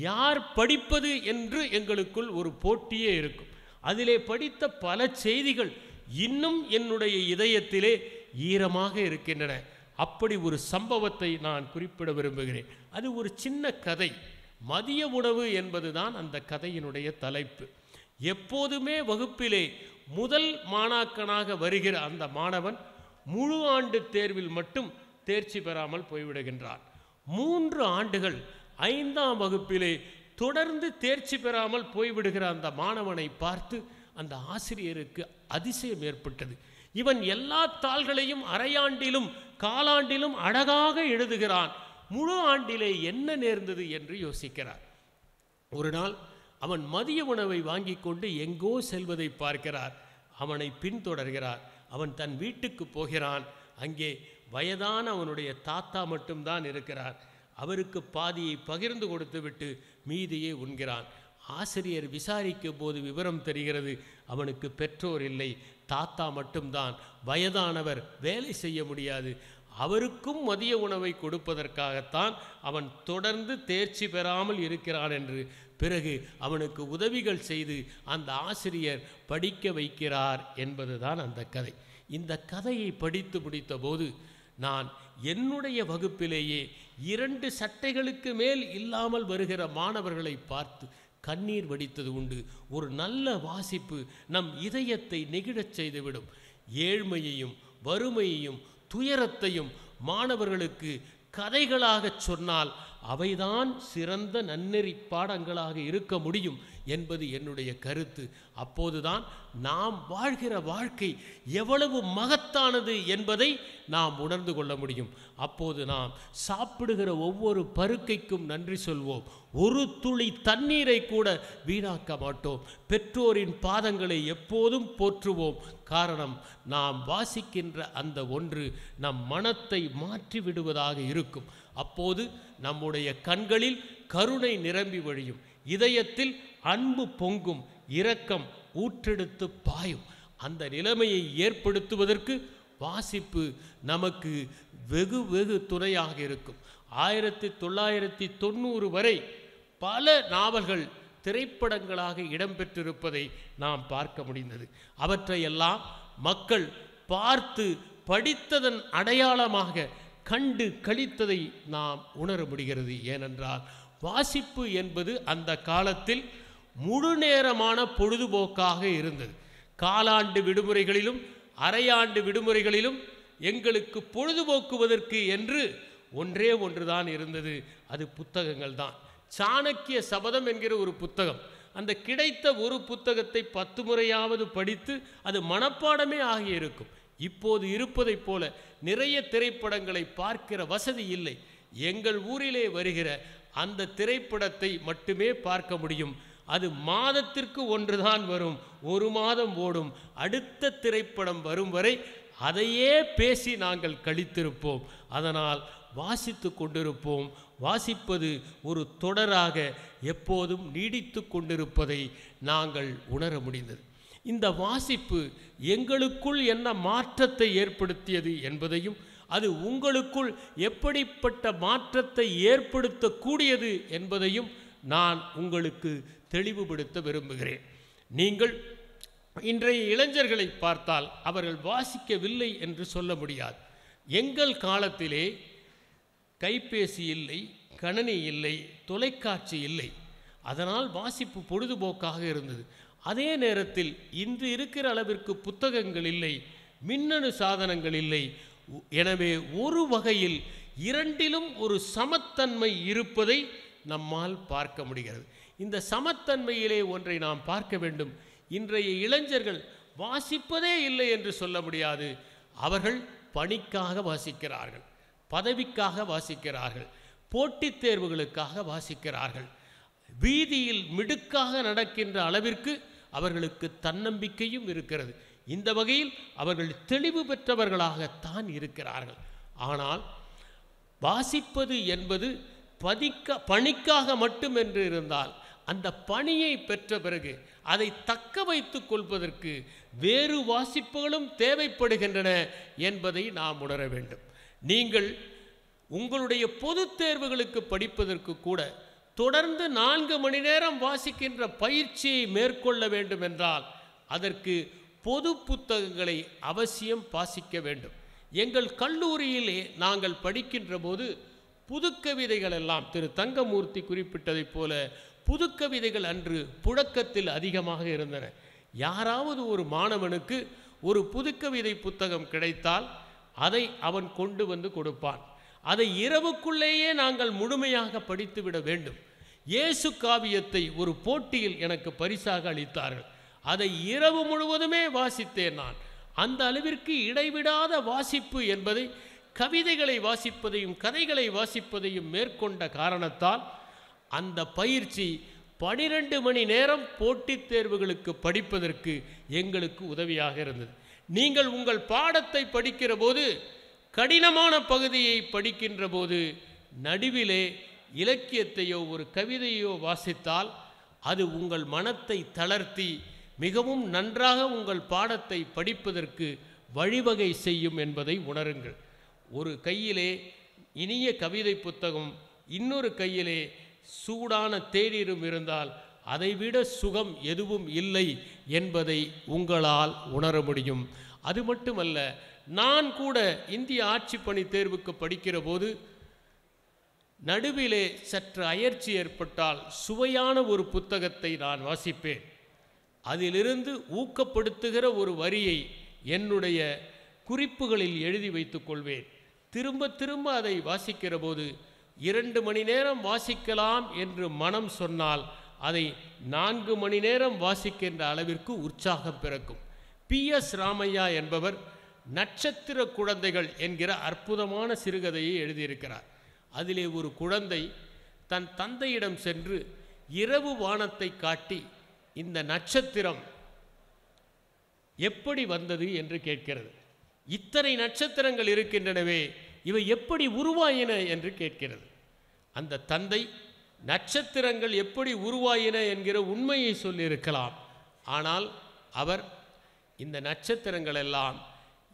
யார் படிப்பது என்று எங்களுக்குள் ஒரு போட்டியே இருக்கும். அதிலே படித்த பல செய்திகள் இன்னும் என்னுடைய இதயத்திலே ஈரமாக இருக்கின்றன. அப்படி ஒரு சம்பவத்தை நான் குறிப்பிட விரும்புகிறேன். அது ஒரு சின்ன கதை. மதிய உணவு என்பதுதான் அந்த கதையினுடைய தலைப்பு. எப்போதுமே வகுப்பிலே முதல் மாணாக்கனாக வருகிற அந்த மாணவன் முழு ஆண்டு தேர்வில் மட்டும் தேர்ச்சி பெறாமல் போய்விடுகின்றான். 3 ஆண்டுகள் 5ஆம் வகுப்பிலே தொடர்ந்து தேர்ச்சி பெறாமல் போய்விடுகிற அந்த மாணவனை பார்த்து அந்த ஆசிரியருக்கு அதிசயம் ஏற்பட்டது. இவன் எல்லா தாள்களையும் அரையாண்டிலும் காலாண்டிலும் அழகாக எழுதுகிறான், முழு ஆண்டிலே என்ன நேர்ந்தது என்று யோசிக்கிறார். ஒரு நாள் அவன் மதிய உணவை வாங்கி கொண்டு எங்கோ செல்வதை பார்க்கிறார். அவனை பின்தொடர்கிறார். அவன் தன் வீட்டுக்கு போகிறான். அங்கே வயதான அவனுடைய தாத்தா மட்டும்தான் இருக்கிறார். அவருக்கு பாதியை பகிர்ந்து கொடுத்துவிட்டு மீதியை உண்கிறான். ஆசிரியர் விசாரிக்கும் போது விவரம் தெரிகிறது, அவனுக்கு பெற்றோர் இல்லை, தாத்தா மட்டும்தான், வயதானவர், வேலை செய்ய முடியாது. அவருக்கும் மதிய உணவை கொடுப்பதற்காகத்தான் அவன் தொடர்ந்து தேர்ச்சி பெறாமல் இருக்கிறான் என்று பிறகு அவனுக்கு உதவிகள் செய்து அந்த ஆசிரியர் படிக்க வைக்கிறார் என்பதுதான் அந்த கதை. இந்த கதையை படித்து முடித்த போது நான் என்னுடைய வகுப்பிலேயே 2 சட்டைகளுக்கு மேல் இல்லாமல் வருகிற மாணவர்களை பார்த்து கண்ணீர் வடித்தது உண்டு. ஒரு நல்ல வாசிப்பு நம் இதயத்தை நெகிழச் செய்துவிடும். ஏழ்மையையும் வறுமையையும் துயரத்தையும் மாணவர்களுக்கு கதைகளாக சொன்னால் அவைதான் சிறந்த நன்னெறி பாடங்களாக இருக்க முடியும் என்பது என்னுடைய கருத்து. அப்போதுதான் நாம் வாழ்கிற வாழ்க்கை எவ்வளவு மகத்தானது என்பதை நாம் உணர்ந்து கொள்ள முடியும். அப்போது நாம் சாப்பிடுகிற ஒவ்வொரு பருக்கைக்கும் நன்றி சொல்வோம். ஒரு துளி தண்ணீரை கூட வீணாக்க மாட்டோம். பெற்றோரின் பாதங்களை எப்போதும் போற்றுவோம். காரணம், நாம் வாசிக்கின்ற அந்த ஒன்று நம் மனத்தை மாற்றி விடுவதாக இருக்கும். அப்போது நம்முடைய கண்களில் கருணை நிரம்பி வழியும், இதயத்தில் அன்பு பொங்கும், இரக்கம் ஊற்றெடுத்து பாயும். அந்த நிலைமையை ஏற்படுத்துவதற்கு வாசிப்பு நமக்கு வெகு வெகு துணையாக இருக்கும். 1990 வரை பல நாவல்கள் திரைப்படங்களாக இடம்பெற்றிருப்பதை நாம் பார்க்க முடிந்தது. அவற்றையெல்லாம் மக்கள் பார்த்து படித்ததன் அடையாளமாக கண்டு கழித்ததை நாம் உணர முடிகிறது. ஏனென்றால் வாசிப்பு என்பது அந்த காலத்தில் முழு நேரமான பொழுதுபோக்காக இருந்தது. காலாண்டு விடுமுறைகளிலும் அரையாண்டு விடுமுறைகளிலும் எங்களுக்கு பொழுதுபோக்குவதற்கு என்று ஒன்றே ஒன்றுதான் இருந்தது, அது புத்தகங்கள் தான். சாணக்கிய சபதம் என்கிற ஒரு புத்தகம், அந்த கிடைத்த ஒரு புத்தகத்தை 10 முறையாவது படித்து அது மனப்பாடமே ஆகியிருக்கும். இப்போது இருப்பதைப் போல நிறைய திரைப்படங்களை பார்க்கிற வசதி இல்லை. எங்கள் ஊரிலே வருகிற அந்த திரைப்படத்தை மட்டுமே பார்க்க முடியும். அது மாதத்திற்கு ஒன்றுதான் வரும், 1 மாதம் ஓடும். அடுத்த திரைப்படம் வரும் வரை அதையே பேசி நாங்கள் கழித்திருப்போம். அதனால் வாசித்து கொண்டிருப்போம். வாசிப்பது ஒரு தொடராக எப்போதும் நீடித்து கொண்டிருப்பதை நாங்கள் உணர முடிந்தது. இந்த வாசிப்பு எங்களுக்குள் என்ன மாற்றத்தை ஏற்படுத்தியது என்பதையும் அது உங்களுக்குள் எப்படிப்பட்ட மாற்றத்தை ஏற்படுத்தக்கூடியது என்பதையும் நான் உங்களுக்கு தெளிவுபடுத்த விரும்புகிறேன். நீங்கள் இன்றைய இளைஞர்களை பார்த்தால் அவர்கள் வாசிக்கவில்லை என்று சொல்ல முடியாது. எங்கள் காலத்திலே கைபேசி இல்லை, கணினி இல்லை, தொலைக்காட்சி இல்லை. அதனால் வாசிப்பு பொழுதுபோக்காக இருந்தது. அதே நேரத்தில் இன்று இருக்கிற அளவிற்கு புத்தகங்கள் இல்லை, மின்னணு சாதனங்கள் இல்லை. எனவே ஒரு வகையில் இரண்டிலும் ஒரு சமத்தன்மை இருப்பதை நம்மால் பார்க்க முடிகிறது. இந்த சமத்தன்மையிலே ஒன்றை நாம் பார்க்க வேண்டும். இன்றைய இளைஞர்கள் வாசிப்பதே இல்லை என்று சொல்ல முடியாது. அவர்கள் பணிக்காக வாசிக்கிறார்கள், பதவிக்காக வாசிக்கிறார்கள், போட்டித் தேர்வுகளுக்காக வாசிக்கிறார்கள். வீதியில் மிடுக்காக நடக்கின்ற அளவிற்கு அவர்களுக்கு தன்னம்பிக்கையும் இருக்கிறது. இந்த வகையில் அவர்கள் தெளிவு பெற்றவர்களாகத்தான் இருக்கிறார்கள். ஆனால் வாசிப்பது என்பது பணிக்காக மட்டும் என்று இருந்தால் அந்த பணியை பெற்ற பிறகு அதை தக்க வைத்து கொள்வதற்கு வேறு வாசிப்புகளும் தேவைப்படுகின்றன என்பதை நாம் உணர வேண்டும். நீங்கள் உங்களுடைய பொது தேர்வுகளுக்கு படிப்பதற்கு கூட தொடர்ந்து 4 மணி நேரம் வாசிக்கின்ற பயிற்சியை மேற்கொள்ள வேண்டும் என்றால் அதற்கு பொது புத்தகங்களை அவசியம் வாசிக்க வேண்டும். எங்கள் கல்லூரியிலே நாங்கள் படிக்கின்ற போது புதுக்கவிதைகள் எல்லாம் திரு தங்கமூர்த்தி குறிப்பிட்டதைப் போல புதுக்கவிதைகள் அன்று புழக்கத்தில் அதிகமாக இருந்தன. யாராவது ஒரு மாணவனுக்கு ஒரு புதுக்கவிதை புத்தகம் கிடைத்தால் அதை அவன் கொண்டு வந்து கொடுப்பான். அதை இரவுக்குள்ளேயே நாங்கள் முழுமையாக படித்துவிட வேண்டும். இயேசு காவியத்தை ஒரு போட்டியில் எனக்கு பரிசாக அளித்தார்கள். அதை இரவு முழுவதுமே வாசித்தேன். நான் அந்த அளவிற்கு இடைவிடாத வாசிப்பு என்பதை, கவிதைகளை வாசிப்பதையும் கதைகளை வாசிப்பதையும் மேற்கொண்ட காரணத்தால் அந்த பயிற்சி 12 மணி நேரம் போட்டித் தேர்வுகளுக்கு படிப்பதற்கு எங்களுக்கு உதவியாக இருந்தது. நீங்கள் உங்கள் பாடத்தை படிக்கிற போது, கடினமான பகுதியை படிக்கின்ற போது நடுவிலே இலக்கியத்தையோ ஒரு கவிதையோ வாசித்தால் அது உங்கள் மனத்தை தளர்த்தி மிகவும் நன்றாக உங்கள் பாடத்தை படிப்பதற்கு வழிவகை செய்யும் என்பதை உணருங்கள். ஒரு கையிலே இனிய கவிதை புத்தகம், இன்னொரு கையிலே சூடான தேநீரும் இருந்தால் அதைவிட சுகம் எதுவும் இல்லை என்பதை உங்களால் உணர முடியும். அது மட்டுமல்ல, நான் கூட இந்திய ஆட்சி பணி தேர்வுக்கு படிக்கிற போது நடுவிலே சற்று அயற்சி ஏற்பட்டால் சுவையான ஒரு புத்தகத்தை நான் வாசிப்பேன். அதிலிருந்து ஊக்கப்படுத்துகிற ஒரு வரியை என்னுடைய குறிப்புகளில் எழுதி வைத்துக் கொள்வேன். திரும்ப திரும்ப அதை வாசிக்கிற போது 2 மணி நேரம் வாசிக்கலாம் என்று மனம் சொன்னால் அதை 4 மணி நேரம் வாசிக்கின்ற அளவிற்கு உற்சாகம் பிறக்கும். PS ராமையா என்பவர் நட்சத்திர குழந்தைகள் என்கிற அற்புதமான சிறுகதையை எழுதியிருக்கிறார். அதிலே ஒரு குழந்தை தன் தந்தையிடம் சென்று இரவு வானத்தை காட்டி இந்த நட்சத்திரம் எப்படி வந்தது என்று கேட்கிறது. இத்தனை நட்சத்திரங்கள் இருக்கின்றனவே, இவை எப்படி உருவாயின என்று கேட்கிறது. அந்த தந்தை நட்சத்திரங்கள் எப்படி உருவாயின என்கிற உண்மையை சொல்லியிருக்கலாம். ஆனால் அவர் இந்த நட்சத்திரங்கள் எல்லாம்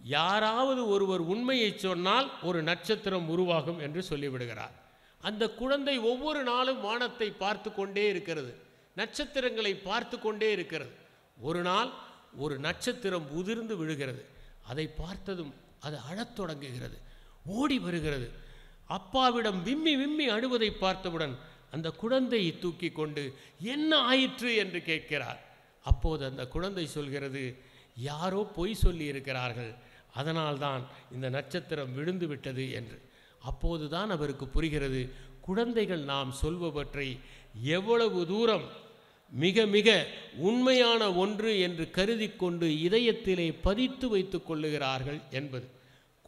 யாராவது ஒருவர் உண்மையை சொன்னால் ஒரு நட்சத்திரம் உருவாகும் என்று சொல்லிவிடுகிறார். அந்த குழந்தை ஒவ்வொரு நாளும் வானத்தை பார்த்து கொண்டே இருக்கிறது, நட்சத்திரங்களை பார்த்து கொண்டே இருக்கிறது. ஒரு நாள் ஒரு நட்சத்திரம் உதிர்ந்து விழுகிறது. அதை பார்த்ததும் அது அழத் தொடங்குகிறது, ஓடி வருகிறது. அப்பாவிடம் விம்மி விம்மி அழுவதை பார்த்தவுடன் அந்த குழந்தையை தூக்கி கொண்டு என்ன ஆயிற்று என்று கேட்கிறார். அப்போது அந்த குழந்தை சொல்கிறது, யாரோ பொய் சொல்லி இருக்கிறார்கள், அதனால்தான் இந்த நட்சத்திரம் விழுந்து விட்டது என்று. அப்போதுதான் அவருக்கு புரிகிறது, குழந்தைகள் நாம் சொல்பவற்றை எவ்வளவு தூரம் மிக மிக உண்மையான ஒன்று என்று கருதி கொண்டு இதயத்திலே பதித்து வைத்து கொள்ளுகிறார்கள் என்பது.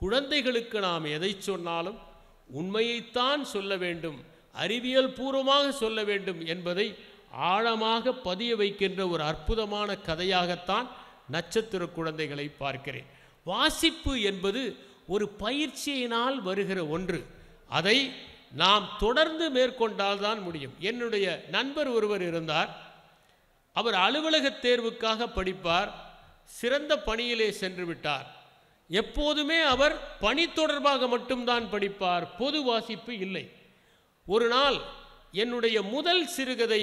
குழந்தைகளுக்கு நாம் எதை சொன்னாலும் உண்மையைத்தான் சொல்ல வேண்டும், அறிவியல் பூர்வமாக சொல்ல வேண்டும் என்பதை ஆழமாக பதிய வைக்கின்ற ஒரு அற்புதமான கதையாகத்தான் நட்சத்திர குழந்தைகளை பார்க்கிறேன். வாசிப்பு என்பது ஒரு பயிற்சியினால் வருகிற ஒன்று. அதை நாம் தொடர்ந்து மேற்கொண்டால்தான் முடியும். என்னுடைய நண்பர் ஒருவர் இருந்தார். அவர் அலுவலக தேர்வுக்காக படிப்பார். சிறந்த பணியிலே சென்று விட்டார். எப்போதுமே அவர் பணி தொடர்பாக மட்டும்தான் படிப்பார், பொது வாசிப்பு இல்லை. ஒரு நாள் என்னுடைய முதல் சிறுகதை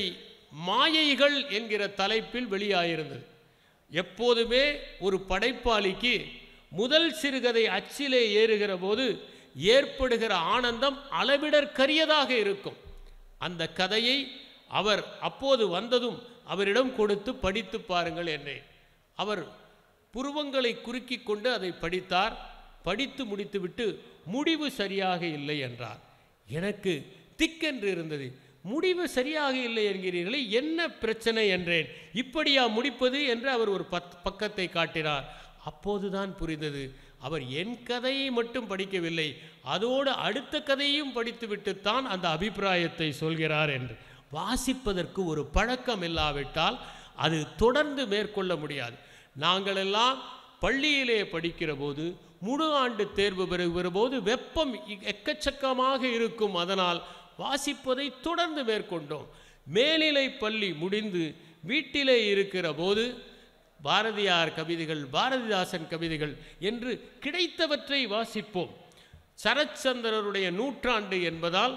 மாயைகள் என்கிற தலைப்பில் வெளியாயிருந்தது. எப்போதுமே ஒரு படைப்பாளிக்கு முதல் சிறுகதை அச்சிலே ஏறுகிற போது ஏற்படுகிற ஆனந்தம் அளவிடற்கரியதாக இருக்கும். அந்த கதையை அவர் அப்போது வந்ததும் அவரிடம் கொடுத்து படித்து பாருங்கள் என்றேன். அவர் புருவங்களை குறுக்கி கொண்டு அதை படித்தார். படித்து முடித்துவிட்டு முடிவு சரியாக இல்லை என்றார். எனக்கு திக்கென்று இருந்தது. முடிவு சரியாக இல்லை என்கிறீர்களே, என்ன பிரச்சனை என்றேன். இப்படியா முடிப்பது என்று அவர் ஒரு பக்கத்தை காட்டினார். அப்போதுதான் புரிந்தது, அவர் என் கதையை மட்டும் படிக்கவில்லை, அதோடு அடுத்த கதையும் படித்துவிட்டுத்தான் அந்த அபிப்பிராயத்தை சொல்கிறார் என்று. வாசிப்பதற்கு ஒரு பழக்கம் இல்லாவிட்டால் அது தொடர்ந்து மேற்கொள்ள முடியாது. நாங்களெல்லாம் பள்ளியிலே படிக்கிற போது முழு ஆண்டு தேர்வு பெறுகிற போது வெப்பம் எக்கச்சக்கமாக இருக்கும். அதனால் வாசிப்பதை தொடர்ந்து மேற்கொண்டோம். மேல்நிலை பள்ளி முடிந்து வீட்டிலே இருக்கிற போது பாரதியார் கவிதைகள், பாரதிதாசன் கவிதைகள் என்று கிடைத்தவற்றை வாசிப்போம். சரத்சந்திரருடைய நூற்றாண்டு என்பதால்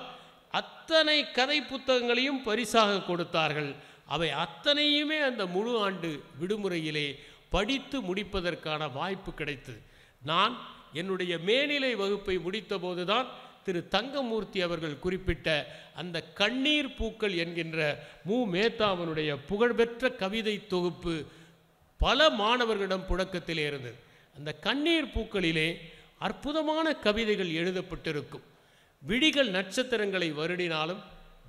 அத்தனை கதை புத்தகங்களையும் பரிசாக கொடுத்தார்கள். அவை அத்தனையுமே அந்த முழு ஆண்டு விடுமுறையிலே படித்து முடிப்பதற்கான வாய்ப்பு கிடைத்தது. நான் என்னுடைய மேல்நிலை வகுப்பை முடித்த போதுதான் திரு தங்கமூர்த்தி அவர்கள் குறிப்பிட்ட அந்த கண்ணீர் பூக்கள் என்கின்ற மு மேத்தாவனுடைய புகழ்பெற்ற கவிதை தொகுப்பு பல மாணவர்களிடம் புழக்கத்திலே இருந்தது. அந்த கண்ணீர் பூக்களிலே அற்புதமான கவிதைகள் எழுதப்பட்டிருக்கும். விழிகள் நட்சத்திரங்களை வருடினாலும்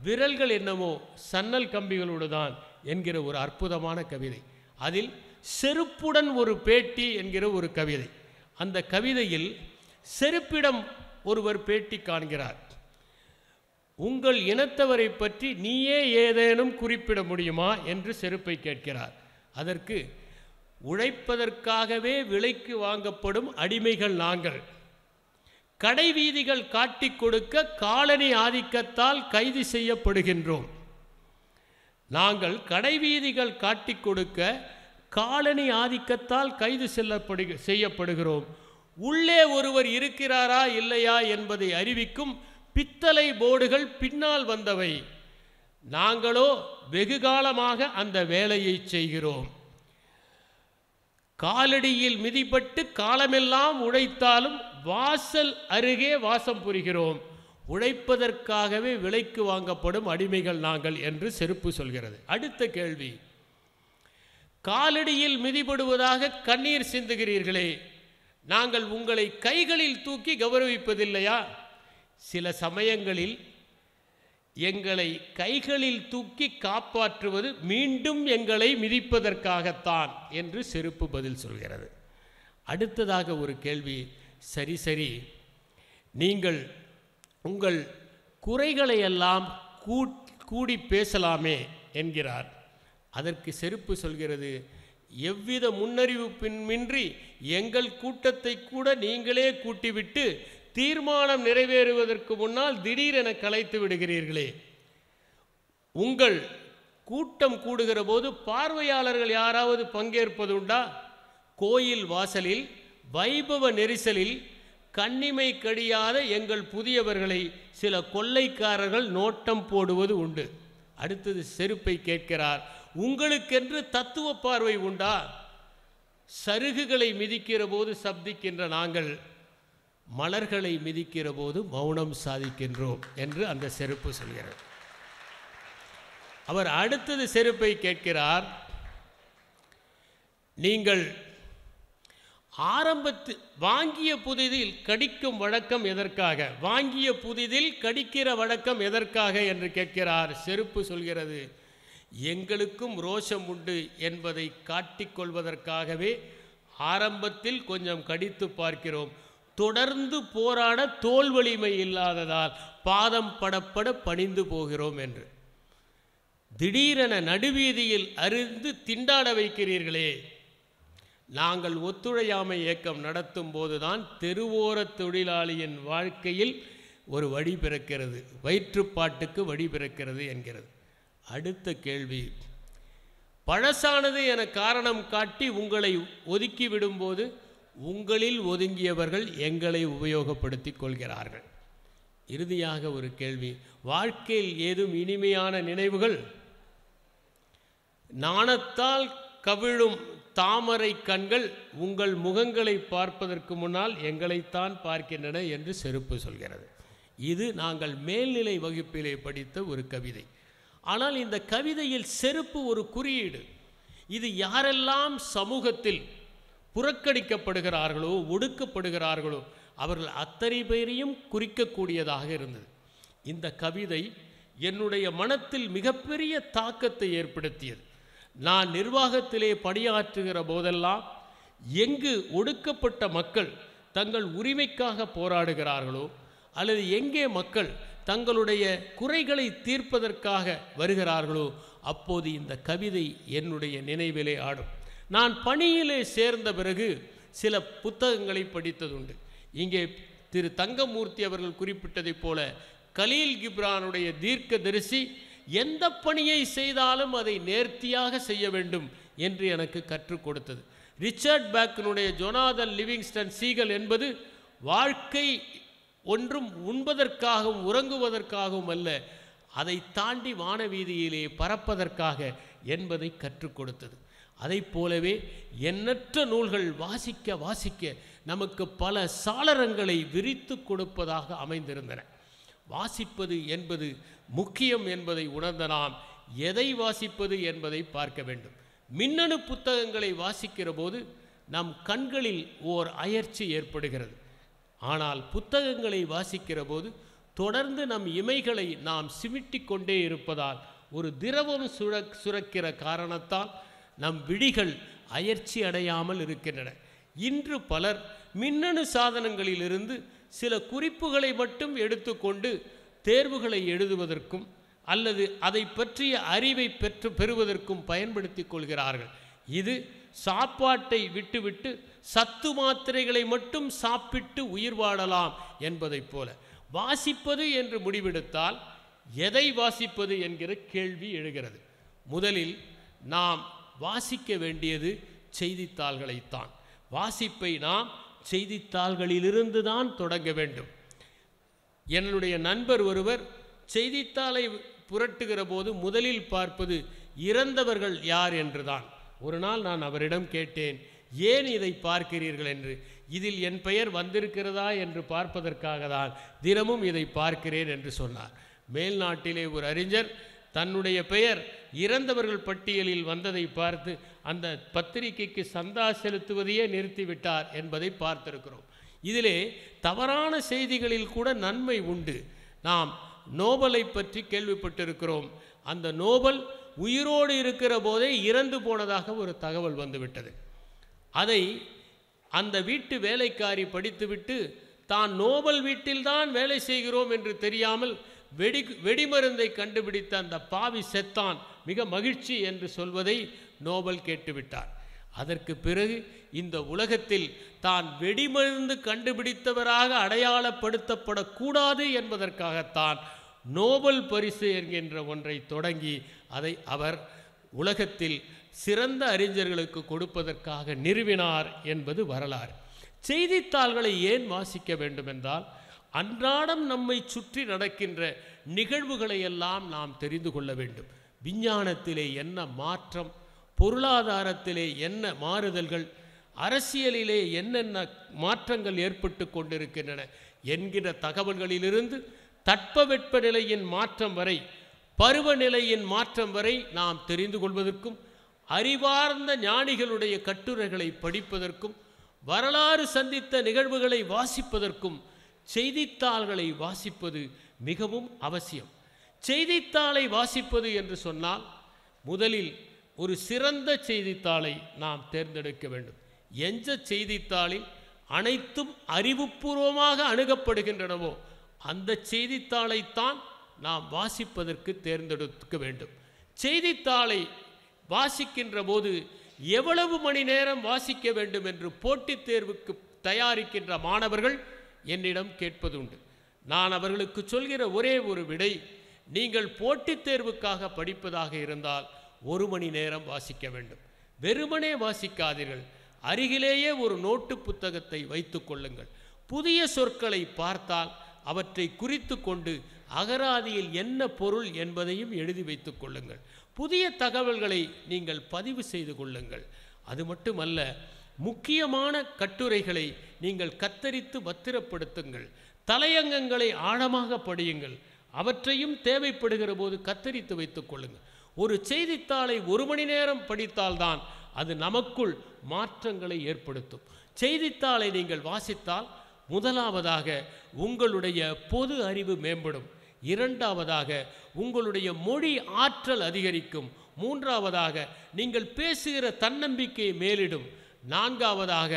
விரல்கள் என்னமோ சன்னல் கம்பிகளோடு தான் என்கிற ஒரு அற்புதமான கவிதை. அதில் செருப்புடன் ஒரு பேட்டி என்கிற ஒரு கவிதை. அந்த கவிதையில் செருப்பிடம் ஒருவர் பேட்டி காண்கிறார். உங்கள் இனத்தவரை பற்றி நீயே ஏதேனும் குறிப்பிட முடியுமா என்று செருப்பை கேட்கிறார். அதற்கு உழைப்பதற்காகவே விலைக்கு வாங்கப்படும் அடிமைகள் நாங்கள், கடைவீதிகள் காட்டி கொடுக்க காலனி ஆதிக்கத்தால் கைது செய்யப்படுகின்றோம். நாங்கள் கடைவீதிகள் காட்டி கொடுக்க காலனி ஆதிக்கத்தால் கைது செய்யப்படுகிறோம். உள்ளே ஒருவர் இருக்கிறாரா இல்லையா என்பதை அறிவிக்கும் பித்தளை போர்டுகள் பின்னால் வந்தவை. நாங்களோ வெகு காலமாக அந்த வேலையை செய்கிறோம். காலடியில் மிதிப்பட்டு காலமெல்லாம் உழைத்தாலும் வாசல் அருகே வாசம் புரிகிறோம். உழைப்பதற்காகவே விலைக்கு வாங்கப்படும் அடிமைகள் நாங்கள் என்று செருப்பு சொல்கிறது. அடுத்த கேள்வி, காலடியில் மிதிபடுவதாக கண்ணீர் சிந்துகிறீர்களே, நாங்கள் உங்களை கைகளில் தூக்கி கௌரவிப்பதில்லையா? சில சமயங்களில் எங்களை கைகளில் தூக்கி காப்பாற்றுவது மீண்டும் எங்களை மிதிப்பதற்காகத்தான் என்று செருப்பு பதில் சொல்கிறது. அடுத்ததாக ஒரு கேள்வி, சரி நீங்கள் உங்கள் குறைகளையெல்லாம் கூடி பேசலாமே என்கிறார். அதற்கு செருப்பு சொல்கிறது, எவ்வித முன்னறிவிப்பின்றி எங்கள் கூட்டத்தை கூட நீங்களே கூட்டிவிட்டு தீர்மானம் நிறைவேறுவதற்கு முன்னால் திடீரென கலைத்து விடுகிறீர்களே. உங்கள் கூட்டம் கூடுகிற போது பார்வையாளர்கள் யாராவது பங்கேற்பதுண்டா? கோயில் வாசலில் வைபவ நெரிசலில் கண்ணிமை கடியாத எங்கள் புதியவர்களை சில கொள்ளைக்காரர்கள் நோட்டம் போடுவது உண்டு. அடுத்தது செருப்பை கேட்கிறார், உங்களுக்கென்று தத்துவ பார்வை உண்டா? சருகுகளை மிதிக்கிற போது சப்திக்கின்ற நாங்கள் மலர்களை மிதிக்கிற போது மௌனம் சாதிக்கின்றோம் என்று அந்த செருப்பு சொல்கிறார். அவர் அடுத்தது செருப்பை கேட்கிறார், நீங்கள் வாங்கிய புதிதில் கடிக்கும் வழக்கம் எதற்காக? வாங்கிய புதிதில் கடிக்கிற வழக்கம் எதற்காக என்று கேட்கிறார். செருப்பு சொல்கிறது, எங்களுக்கும் ரோஷம் உண்டு என்பதை காட்டிக்கொள்வதற்காகவே ஆரம்பத்தில் கொஞ்சம் கடித்து பார்க்கிறோம். தொடர்ந்து போராட தோல் வலிமை இல்லாததால் பாதம் படப்பட பணிந்து போகிறோம் என்று. திடீரென நடுவீதியில் அருந்து திண்டாட வைக்கிறீர்களே. நாங்கள் ஒத்துழையாமை இயக்கம் நடத்தும் போதுதான் தெருவோர தொழிலாளியின் வாழ்க்கையில் ஒரு வழி பிறக்கிறது, வயிற்றுப்பாட்டுக்கு வழி பிறக்கிறது என்கிறது. அடுத்த கேள்வி, பழசானது என காரணம் காட்டி உங்களை ஒதுக்கி விடும்போது உங்களில் ஒதுங்கியவர்கள் எங்களை உபயோகப்படுத்திக் கொள்கிறார்கள். இறுதியாக ஒரு கேள்வி, வாழ்க்கையில் ஏதும் இனிமையான நினைவுகள்? நாணத்தால் கவிழும் தாமரை கண்கள் உங்கள் முகங்களை பார்ப்பதற்கு முன்னால் எங்களைத்தான் பார்க்கின்றன என்று செருப்பு சொல்கிறது. இது நாங்கள் மேல்நிலை வகுப்பிலே படித்த ஒரு கவிதை. ஆனால் இந்த கவிதையில் செருப்பு ஒரு குறியீடு. இது யாரெல்லாம் சமூகத்தில் புறக்கணிக்கப்படுகிறார்களோ, ஒடுக்கப்படுகிறார்களோ, அவர்கள் அத்தனை பேரையும் குறிக்கக்கூடியதாக இருந்தது. இந்த கவிதை என்னுடைய மனத்தில் மிகப்பெரிய தாக்கத்தை ஏற்படுத்தியது. நான் நிர்வாகத்திலே பணியாற்றுகிற போதெல்லாம் எங்கு ஒடுக்கப்பட்ட மக்கள் தங்கள் உரிமைக்காக போராடுகிறார்களோ, அல்லது எங்கே மக்கள் தங்களுடைய குறைகளை தீர்ப்பதற்காக வருகிறார்களோ, அப்போது இந்த கவிதை என்னுடைய நினைவிலே ஆடும். நான் பணியிலே சேர்ந்த பிறகு சில புத்தகங்களை படித்ததுண்டு. இங்கே திரு தங்கமூர்த்தி அவர்கள் குறிப்பிட்டதைப் போல கலீல் கிப்ரானுடைய தீர்க்கதரிசி எந்த பணியை செய்தாலும் அதை நேர்த்தியாக செய்ய வேண்டும் என்று எனக்கு கற்றுக் கொடுத்தது. ரிச்சர்ட் பேக்கனுடைய ஜொனாதன் லிவிங்ஸ்டன் சீகல் என்பது வாழ்க்கை ஒன்றும் உண்பதற்காகவும் உறங்குவதற்காகவும் அல்ல, அதை தாண்டி வானவீதியிலே பறப்பதற்காக என்பதை கற்றுக் கொடுத்தது. அதை போலவே எண்ணற்ற நூல்கள் வாசிக்க வாசிக்க நமக்கு பல சாளரங்களை விரித்து கொடுப்பதாக அமைந்திருந்தன. வாசிப்பது என்பது முக்கியம் என்பதை உணர்ந்த நாம் எதை வாசிப்பது என்பதை பார்க்க வேண்டும். மின்னணு புத்தகங்களை வாசிக்கிற போது நம் கண்களில் ஓர் அயர்ச்சி ஏற்படுகிறது. ஆனால் புத்தகங்களை வாசிக்கிற போது தொடர்ந்து நம் இமைகளை நாம் சிமிட்டி கொண்டே இருப்பதால் ஒரு திரவம் சுரக்கிற காரணத்தால் நம் விழிகள் அயர்ச்சி அடையாமல் இருக்கின்றன. இன்று பலர் மின்னணு சாதனங்களிலிருந்து சில குறிப்புகளை மட்டும் எடுத்துக்கொண்டு தேர்வுகளை எழுதுவதற்கும் அல்லது அதை பற்றிய அறிவை பெறுவதற்கும் பயன்படுத்தி கொள்கிறார்கள். இது சாப்பாட்டை விட்டுவிட்டு சத்து மாத்திரைகளை மட்டும் சாப்பிட்டு உயிர் வாழலாம் என்பதைப் போல வாசிப்பது என்று முடிவெடுத்தால் எதை வாசிப்பது என்கிற கேள்வி எழுகிறது. முதலில் நாம் வாசிக்க வேண்டியது செய்தித்தாள்களைத்தான். வாசிப்பை நாம் செய்தித்தாள்களிலிருந்து தான் தொடங்க வேண்டும். என்னுடைய நண்பர் ஒருவர் செய்தித்தாளை புரட்டுகிற போது முதலில் பார்ப்பது இறந்தவர்கள் யார் என்றுதான். ஒரு நாள் நான் அவரிடம் கேட்டேன், ஏன் இதை பார்க்கிறீர்கள் என்று. இதில் என் பெயர் வந்திருக்கிறதா என்று பார்ப்பதற்காக தான் தினமும் இதை பார்க்கிறேன் என்று சொன்னார். மேல்நாட்டிலே ஒரு அறிஞர் தன்னுடைய பெயர் இறந்தவர்கள் பட்டியலில் வந்ததை பார்த்து அந்த பத்திரிகைக்கு சந்தா செலுத்துவதையே நிறுத்திவிட்டார் என்பதை பார்த்திருக்கிறோம். இதிலே தவறான செய்திகளில் கூட நன்மை உண்டு. நாம் நோபலை பற்றி கேள்விப்பட்டிருக்கிறோம். அந்த நோபல் உயிரோடு இருக்கிற போதே இறந்து போனதாக ஒரு தகவல் வந்துவிட்டது. அதை அந்த வீட்டு வேலைக்காரி படித்துவிட்டு தான் நோபல் வீட்டில்தான் வேலை செய்கிறோம் என்று தெரியாமல் வெடிமருந்தை கண்டுபிடித்த அந்த பாவி செத்தான், மிக மகிழ்ச்சி என்று சொல்வதை நோபல் கேட்டுவிட்டார். அதற்கு பிறகு இந்த உலகத்தில் தான் வெடிமருந்து கண்டுபிடித்தவராக அடையாளப்படுத்தப்படக்கூடாது என்பதற்காகத்தான் நோபல் பரிசு என்கின்ற ஒன்றை தொடங்கி அதை அவர் உலகத்தில் சிறந்த அறிஞர்களுக்கு கொடுப்பதற்காக நிறுவினார் என்பது வரலாறு. செய்தித்தாள்களை ஏன் வாசிக்க வேண்டும் என்றால், அன்றாடம் நம்மை சுற்றி நடக்கின்ற நிகழ்வுகளை எல்லாம் நாம் தெரிந்து கொள்ள வேண்டும். விஞ்ஞானத்திலே என்ன மாற்றம், பொருளாதாரத்திலே என்ன மாறுதல்கள், அரசியலிலே என்னென்ன மாற்றங்கள் ஏற்பட்டு கொண்டிருக்கின்றன என்கிற தகவல்களிலிருந்து தட்பவெப்பநிலையின் மாற்றம் வரை, பருவநிலையின் மாற்றம் வரை நாம் தெரிந்து கொள்வதற்கும், அறிவார்ந்த ஞானிகளுடைய கட்டுரைகளை படிப்பதற்கும், வரலாறு சந்தித்த நிகழ்வுகளை வாசிப்பதற்கும் செய்தித்தாள்களை வாசிப்பது மிகவும் அவசியம். செய்தித்தாளை வாசிப்பது என்று சொன்னால் முதலில் ஒரு சிறந்த செய்தித்தாளை நாம் தேர்ந்தெடுக்க வேண்டும். எந்த செய்தித்தாளில் அனைத்தும் அறிவுபூர்வமாக அணுகப்படுகின்றனவோ அந்த செய்தித்தாளைத்தான் நாம் வாசிப்பதற்கு தேர்ந்தெடுக்க வேண்டும். செய்தித்தாளை வாசிக்கின்ற போது எவ்வளவு மணி நேரம் வாசிக்க வேண்டும் என்று போட்டித் தேர்வுக்கு தயாரிக்கின்ற மாணவர்கள் என்னிடம் கேட்பதுண்டு. நான் அவர்களுக்கு சொல்கிற ஒரே ஒரு விடை, நீங்கள் போட்டித் தேர்வுக்காக படிப்பதாக இருந்தால் 1 மணி நேரம் வாசிக்க வேண்டும். வெறுமனே வாசிக்காதீர்கள். அருகிலேயே ஒரு நோட்டு புத்தகத்தை வைத்து கொள்ளுங்கள். புதிய சொற்களை பார்த்தால் அவற்றை குறித்து கொண்டு அகராதியில் என்ன பொருள் என்பதையும் எழுதி வைத்து கொள்ளுங்கள். புதிய தகவல்களை நீங்கள் பதிவு செய்து கொள்ளுங்கள். அது மட்டுமல்ல, முக்கியமான கட்டுரைகளை நீங்கள் கத்தரித்து பத்திரப்படுத்துங்கள். தலையங்கங்களை ஆழமாக படியுங்கள். அவற்றையும் தேவைப்படுகிற போது கத்தரித்து வைத்துக் கொள்ளுங்கள். ஒரு செய்தித்தாளை 1 மணி நேரம் படித்தால்தான் அது நமக்குள் மாற்றங்களை ஏற்படுத்தும். செய்தித்தாளை நீங்கள் வாசித்தால் முதலாவதாக உங்களுடைய பொது அறிவு மேம்படும், இரண்டாவதாக உங்களுடைய மொழி ஆற்றல் அதிகரிக்கும், மூன்றாவதாக நீங்கள் பேசுகிற தன்னம்பிக்கை மேலிடும், நான்காவதாக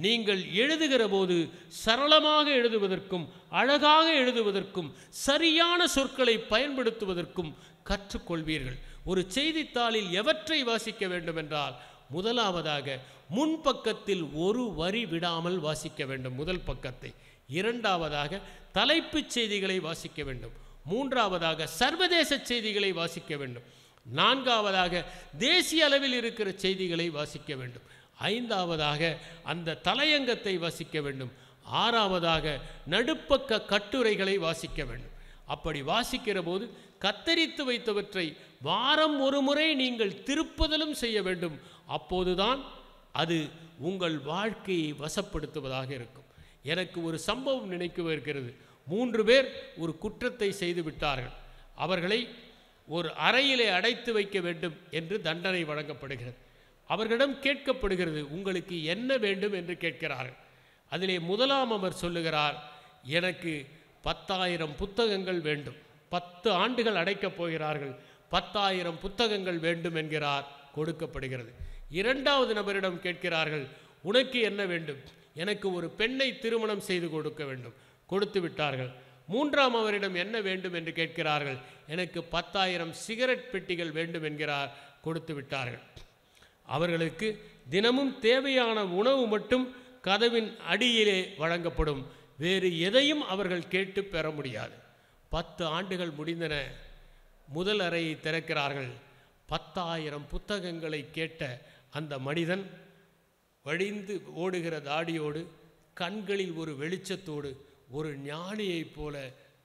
நீங்கள் எழுதுகிற போது சரளமாக எழுதுவதற்கும் அழகாக எழுதுவதற்கும் சரியான சொற்களை பயன்படுத்துவதற்கும் கற்றுக்கொள்வீர்கள். ஒரு செய்தித்தாளில் எவற்றை வாசிக்க வேண்டும் என்றால், முதலாவதாக முன்பக்கத்தில் ஒரு வரி விடாமல் வாசிக்க வேண்டும், முதல் பக்கத்தை. இரண்டாவதாக தலைப்புச் செய்திகளை வாசிக்க வேண்டும். மூன்றாவதாக சர்வதேச செய்திகளை வாசிக்க வேண்டும். நான்காவதாக தேசிய அளவில் இருக்கிற செய்திகளை வாசிக்க வேண்டும். ஐந்தாவதாக அந்த தலையங்கத்தை வாசிக்க வேண்டும். ஆறாவதாக நடுப்பக்க கட்டுரைகளை வாசிக்க வேண்டும். அப்படி வாசிக்கிற போது கத்தரித்து வைத்தவற்றை வாரம் ஒரு முறை நீங்கள் திருப்புதலும் செய்ய வேண்டும். அப்போதுதான் அது உங்கள் வாழ்க்கையை வசப்படுத்துவதாக இருக்கும். எனக்கு ஒரு சம்பவம் நினைக்க இருக்கிறது. 3 பேர் ஒரு குற்றத்தை செய்து விட்டார்கள். அவர்களை ஒரு அறையிலே அடைத்து வைக்க வேண்டும் என்று தண்டனை வழங்கப்படுகிறது. அவர்களிடம் கேட்கப்படுகிறது, உங்களுக்கு என்ன வேண்டும் என்று கேட்கிறார்கள். அதிலே முதலாம் அவர் சொல்லுகிறார், எனக்கு 10,000 புத்தகங்கள் வேண்டும். 10 ஆண்டுகள் அடைக்கப் போகிறார்கள், 10,000 புத்தகங்கள் வேண்டும் என்கிறார். கொடுக்கப்படுகிறது. இரண்டாவது நபரிடம் கேட்கிறார்கள், உனக்கு என்ன வேண்டும்? எனக்கு ஒரு பெண்ணை திருமணம் செய்து கொடுக்க வேண்டும். கொடுத்து விட்டார்கள். மூன்றாம் அவரிடம் என்ன வேண்டும் என்று கேட்கிறார்கள். எனக்கு 10,000 சிகரெட் பெட்டிகள் வேண்டும் என்கிறார். கொடுத்து விட்டார்கள். அவர்களுக்கு தினமும் தேவையான உணவு மட்டும் கதவின் அடியிலே வழங்கப்படும். வேறு எதையும் அவர்கள் கேட்டு பெற முடியாது. 10 ஆண்டுகள் முடிந்தன. முதல் அறையை திறக்கிறார்கள். 10,000 புத்தகங்களை கேட்ட அந்த மனிதன் வழிந்து ஓடுகிற தாடியோடு, கண்களில் ஒரு வெளிச்சத்தோடு, ஒரு ஞானியைப் போல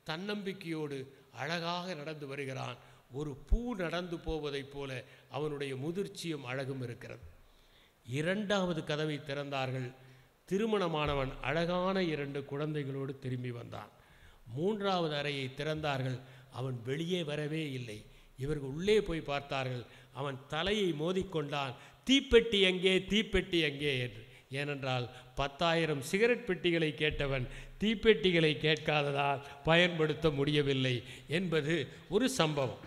தன்னம்பிக்கையோடு அழகாக நடந்து வருகிறான். ஒரு பூ நடந்து போவதைப் போல அவனுடைய முதிர்ச்சியும் அழகும் இருக்கிறது. இரண்டாவது கதவை திறந்தார்கள். திருமணமானவன் அழகான 2 குழந்தைகளோடு திரும்பி வந்தான். மூன்றாவது அறையை திறந்தார்கள். அவன் வெளியே வரவே இல்லை. இவர்கள் உள்ளே போய் பார்த்தார்கள். அவன் தலையை மோதிக்கொண்டான். தீப்பெட்டி எங்கே, தீப்பெட்டி எங்கே என்று. ஏனென்றால் 10,000 சிகரெட் பெட்டிகளை கேட்டவன் தீப்பெட்டிகளை கேட்காததால் பயன்படுத்த முடியவில்லை என்பது ஒரு சம்பவம்.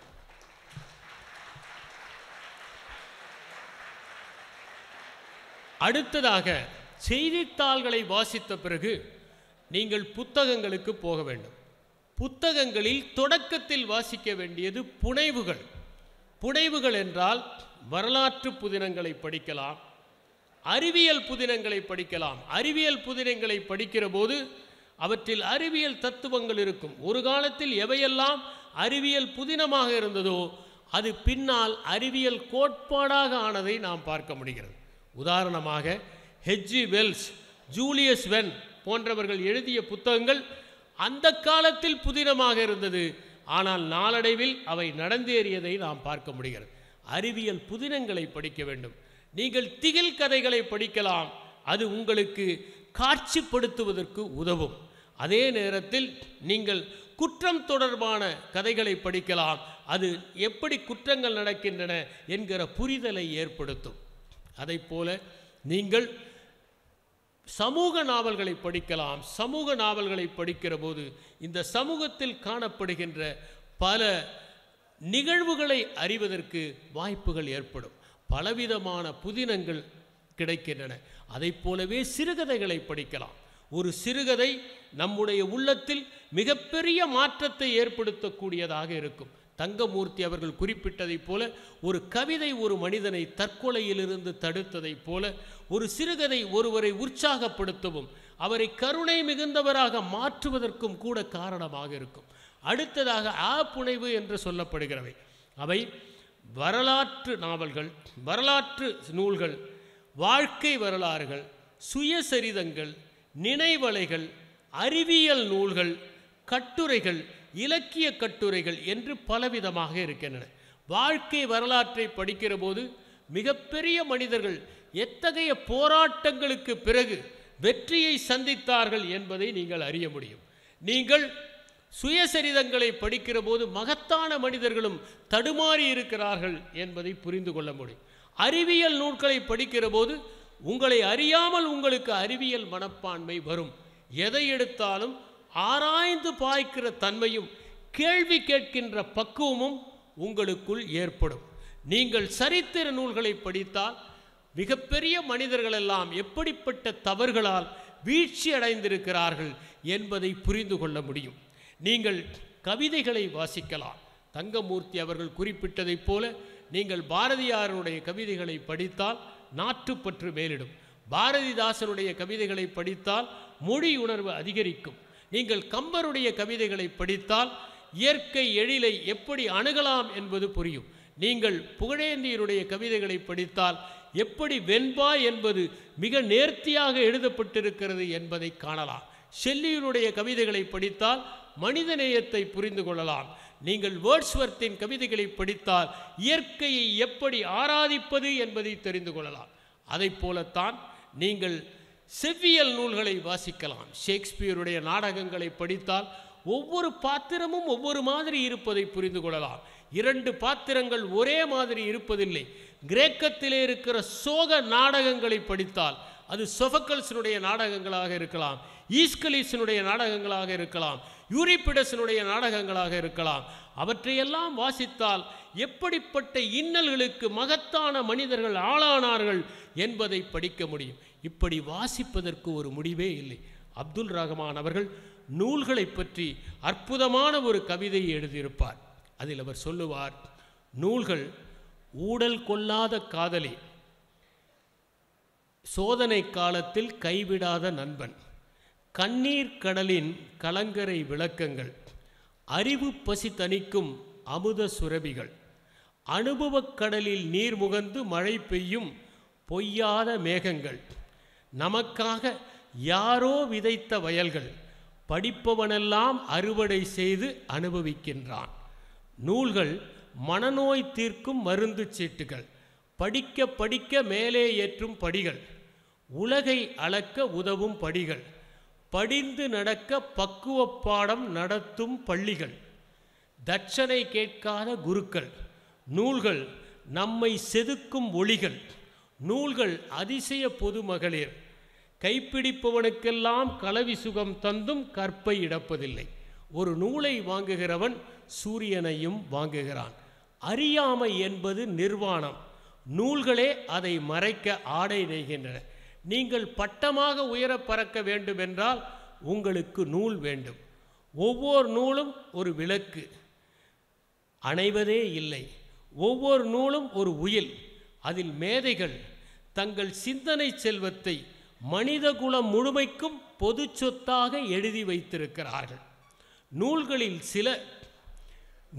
அடுத்ததாக, செய்தித்தாள்களை வாசித்த பிறகு நீங்கள் புத்தகங்களுக்கு போக வேண்டும். புத்தகங்களில் தொடக்கத்தில் வாசிக்க வேண்டியது புனைவுகள். புனைவுகள் என்றால் வரலாற்று புதினங்களை படிக்கலாம், அறிவியல் புதினங்களை படிக்கலாம். அறிவியல் புதினங்களை படிக்கிற போது அவற்றில் அறிவியல் தத்துவங்கள் இருக்கும். ஒரு காலத்தில் எவையெல்லாம் அறிவியல் புதினமாக இருந்ததோ அது பின்னால் அறிவியல் கோட்பாடாக ஆனதை நாம் பார்க்க முடிகிறது. உதாரணமாக ஹெச்ஜி வெல்ஸ், ஜூலியஸ் வென் போன்றவர்கள் எழுதிய புத்தகங்கள் அந்த காலத்தில் புதினமாக இருந்தது. ஆனால் நாளடைவில் அவை நடந்தேறியதை நாம் பார்க்க முடிகிறது. அறிவியல் புதினங்களை படிக்க வேண்டும். நீங்கள் திகில் கதைகளை படிக்கலாம். அது உங்களுக்கு காட்சிப்படுத்துவதற்கு உதவும். அதே நேரத்தில் நீங்கள் குற்றம் தொடர்பான கதைகளை படிக்கலாம். அது எப்படி குற்றங்கள் நடக்கின்றன என்கிற புரிதலை ஏற்படுத்தும். அதைப்போல நீங்கள் சமூக நாவல்களை படிக்கலாம். சமூக நாவல்களை படிக்கிற போது இந்த சமூகத்தில் காணப்படுகின்ற பல நிகழ்வுகளை அறிவதற்கு வாய்ப்புகள் ஏற்படும். பலவிதமான புதினங்கள் கிடைக்கின்றன. அதைப் போலவே சிறுகதைகளை படிக்கலாம். ஒரு சிறுகதை நம்முடைய உள்ளத்தில் மிகப்பெரிய மாற்றத்தை ஏற்படுத்தக்கூடியதாக இருக்கும். தங்கமூர்த்தி அவர்கள் குறிப்பிட்டதைப் போல ஒரு கவிதை ஒரு மனிதனை தற்கொலையிலிருந்து தடுத்ததைப் போல ஒரு சிறுகதை ஒருவரை உற்சாகப்படுத்தவும் அவரை கருணை மிகுந்தவராக மாற்றுவதற்கும் கூட காரணமாக இருக்கும். அடுத்ததாக புனைவு என்று சொல்லப்படுகிறவை. அவை வரலாற்று நாவல்கள், வரலாற்று நூல்கள், வாழ்க்கை வரலாறுகள், சுயசரிதங்கள், நினைவலைகள், அறிவியல் நூல்கள், கட்டுரைகள், இலக்கிய கட்டுரைகள் என்று பலவிதமாக இருக்கின்றன. வாழ்க்கை வரலாற்றை படிக்கிற போது மிகப்பெரிய மனிதர்கள் எத்தகைய போராட்டங்களுக்கு பிறகு வெற்றியை சந்தித்தார்கள் என்பதை நீங்கள் அறிய முடியும். நீங்கள் சுயசரிதங்களை படிக்கிற போது மகத்தான மனிதர்களும் தடுமாறி இருக்கிறார்கள் என்பதை புரிந்து கொள்ள முடியும். அறிவியல் நூல்களை படிக்கிற போது உங்களை அறியாமல் உங்களுக்கு அறிவியல் மனப்பான்மை வரும். எதை எடுத்தாலும் ஆராய்ந்து பாய்க்கிற தன்மையும் கேள்வி கேட்கின்ற பக்குவமும் உங்களுக்குள் ஏற்படும். நீங்கள் சரித்திர நூல்களை படித்தால் மிகப்பெரிய மனிதர்களெல்லாம் எப்படிப்பட்ட தவறுகளால் வீழ்ச்சி அடைந்திருக்கிறார்கள் என்பதை புரிந்து கொள்ள முடியும். நீங்கள் கவிதைகளை வாசிக்கலாம். தங்கமூர்த்தி அவர்கள் குறிப்பிட்டதைப் போல நீங்கள் பாரதியாருடைய கவிதைகளை படித்தால் நாட்டுப்பற்று மேலிடும். பாரதிதாசனுடைய கவிதைகளை படித்தால் மொழி உணர்வு அதிகரிக்கும். நீங்கள் கம்பருடைய கவிதைகளை படித்தால் இயற்கை எழிலை எப்படி அணுகலாம் என்பது புரியும். நீங்கள் புகழேந்தியருடைய கவிதைகளை படித்தால் எப்படி வெண்பா என்பது மிக நேர்த்தியாக எழுதப்பட்டிருக்கிறது என்பதை காணலாம். ஷெல்லியினுடைய கவிதைகளை படித்தால் மனிதநேயத்தை புரிந்து கொள்ளலாம். நீங்கள் வேர்ட்ஸ்வர்த்தின் கவிதைகளை படித்தால் இயற்கையை எப்படி ஆராதிப்பது என்பதை தெரிந்து கொள்ளலாம். அதை போலத்தான் நீங்கள் செவ்வியல் நூல்களை வாசிக்கலாம். ஷேக்ஸ்பியருடைய நாடகங்களை படித்தால் ஒவ்வொரு பாத்திரமும் ஒவ்வொரு மாதிரி இருப்பதை புரிந்து கொள்ளலாம். 2 பாத்திரங்கள் ஒரே மாதிரி இருப்பதில்லை. கிரேக்கத்திலே இருக்கிற சோக நாடகங்களை படித்தால் அது சொஃபக்கல்ஸினுடைய நாடகங்களாக இருக்கலாம், ஈஸ்கலிஸினுடைய நாடகங்களாக இருக்கலாம், யூரிபிடஸினுடைய நாடகங்களாக இருக்கலாம். அவற்றையெல்லாம் வாசித்தால் எப்படிப்பட்ட இன்னல்களுக்கு மகத்தான மனிதர்கள் ஆளானார்கள் என்பதை படிக்க முடியும். இப்படி வாசிப்பதற்கு ஒரு முடிவே இல்லை. அப்துல் ரஹ்மான் அவர்கள் நூல்களை பற்றி அற்புதமான ஒரு கவிதையை எழுதியிருப்பார். அதில் அவர் சொல்லுவார், நூல்கள் ஊடல் கொள்ளாத காதலி, சோதனை காலத்தில் கைவிடாத நண்பன், கண்ணீர் கடலின் கலங்கரை விளக்கங்கள், அறிவு பசி தணிக்கும் அமுத சுரபிகள், அனுபவக் கடலில் நீர் முகந்து மழை பெய்யும் பொய்யாத மேகங்கள், நமக்காக யாரோ விதைத்த வயல்கள், படிப்பவனெல்லாம் அறுவடை செய்து அனுபவிக்கின்றான். நூல்கள் மனநோய் தீர்க்கும் மருந்து சீட்டுகள், படிக்க படிக்க மேலே ஏற்றும் படிகள், உலகை அளக்க உதவும் படிகள், படிந்து நடக்க பக்குவ பாடம் நடத்தும் பள்ளிகள், தட்சணை கேட்காத குருக்கள், நூல்கள் நம்மை செதுக்கும் ஒளிகள், நூல்கள் அதிசய பொதுமகளிர், கைப்பிடிப்பவனுக்கெல்லாம் கலவி சுகம் தந்தும் கற்பை இடப்பதில்லை. ஒரு நூலை வாங்குகிறவன் சூரியனையும் வாங்குகிறான். அறியாமை என்பது நிர்வாணம். நூல்களே அதை மறைக்க ஆடை நெய்கின்றன. நீங்கள் பட்டமாக உயர பறக்க வேண்டுமென்றால் உங்களுக்கு நூல் வேண்டும். ஒவ்வொரு நூலும் ஒரு விளக்கு, அணைவதே இல்லை. ஒவ்வொரு நூலும் ஒரு உயில். அதில் மேதைகள் தங்கள் சிந்தனை செல்வத்தை மனிதகுலம் முழுமைக்கும் பொது சொத்தாக எழுதி வைத்திருக்கிறார்கள். நூல்களில் சில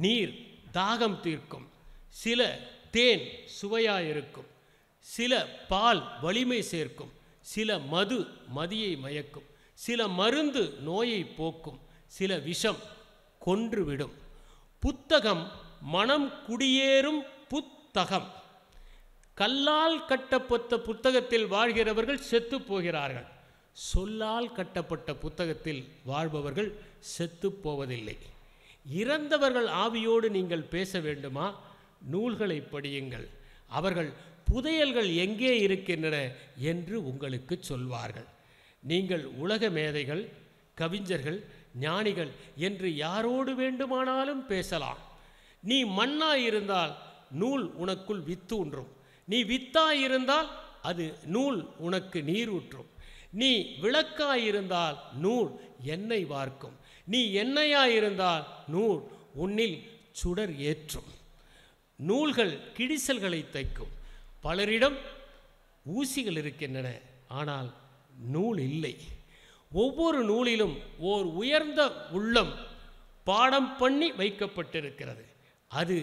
நீர் தாகம் தீர்க்கும், சில தேன் சுவையாயிருக்கும், சில பால் வலிமை சேர்க்கும், சில மது மதியை மயக்கும், சில மருந்து நோயை போக்கும், சில விஷம் கொன்றுவிடும். புத்தகம் மனம் குடியேறும் புத்தகம். கல்லால் கட்டப்பட்ட புத்தகத்தில் வாழ்கிறவர்கள் செத்து போகிறார்கள். சொல்லால் கட்டப்பட்ட புத்தகத்தில் வாழ்பவர்கள் செத்து போவதில்லை. இறந்தவர்கள் ஆவியோடு நீங்கள் பேச வேண்டுமா? நூல்களை படியுங்கள். அவர்கள் புதையல்கள் எங்கே இருக்கின்றன என்று உங்களுக்கு சொல்வார்கள். நீங்கள் உலக மேதைகள், கவிஞர்கள், ஞானிகள் என்று யாரோடு வேண்டுமானாலும் பேசலாம். நீ மண்ணாயிருந்தால் நூல் உனக்குள் வித்து ஊன்றும். நீ வித்தாயிருந்தால் அது நூல் உனக்கு நீர் ஊற்றும். நீ விளக்காயிருந்தால் நூல் எண்ணெய் வார்க்கும். நீ எண்ணெயாயிருந்தால் நூல் உன்னில் சுடர் ஏற்றும். நூல்கள் கிழிசல்களை தைக்கும். பலரிடம் ஊசிகள் இருக்கின்றன, ஆனால் நூல் இல்லை. ஒவ்வொரு நூலிலும் ஓர் உயர்ந்த உள்ளம் பாடம் பண்ணி வைக்கப்பட்டிருக்கிறது. அது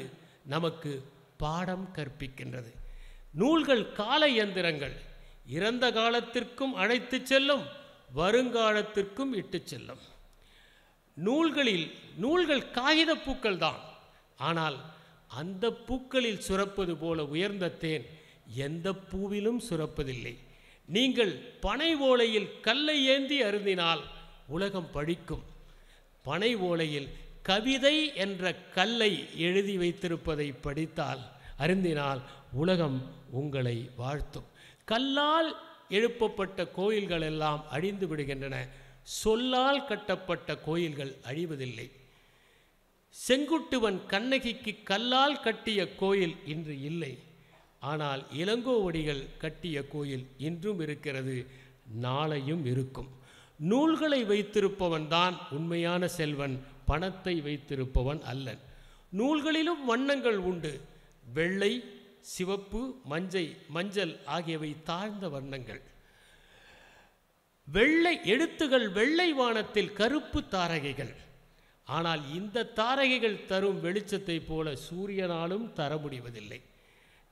நமக்கு பாடம் கற்பிக்கின்றது. நூல்கள் கால இயந்திரங்கள். இறந்த காலத்திற்கும் அழைத்து செல்லும், வருங்காலத்திற்கும் இட்டு செல்லும். நூல்கள் காகித பூக்கள் தான். ஆனால் அந்த பூக்களில் சுரப்பது போல உயர்ந்த தேன் எந்த பூவிலும் சுரப்பதில்லை. நீங்கள் பனை ஓலையில் கல்லை ஏந்தி அருந்தினால் உலகம் பழிக்கும். பனை ஓலையில் கவிதை என்ற கல்லை எழுதி வைத்திருப்பதை படித்தால், அருந்தினால் உலகம் உங்களை வாழ்த்தும். கல்லால் எழுப்பப்பட்ட கோயில்கள் எல்லாம் அழிந்து விடுகின்றன. சொல்லால் கட்டப்பட்ட கோயில்கள் அழிவதில்லை. செங்குட்டுவன் கண்ணகிக்கு கல்லால் கட்டிய கோயில் இன்று இல்லை. ஆனால் இளங்கோவடிகள் கட்டிய கோயில் இன்றும் இருக்கிறது, நாளையும் இருக்கும். நூல்களை வைத்திருப்பவன் தான் உண்மையான செல்வன், பணத்தை வைத்திருப்பவன் அல்லன். நூல்களிலும் வண்ணங்கள் உண்டு. வெள்ளை, சிவப்பு, மஞ்சள் ஆகியவை தாழ்ந்த வண்ணங்கள். வெள்ளை எழுத்துகள் வெள்ளை வானத்தில் கருப்பு தாரகைகள். ஆனால் இந்த தாரகைகள் தரும் வெளிச்சத்தை போல சூரியனாலும் தர முடிவதில்லை.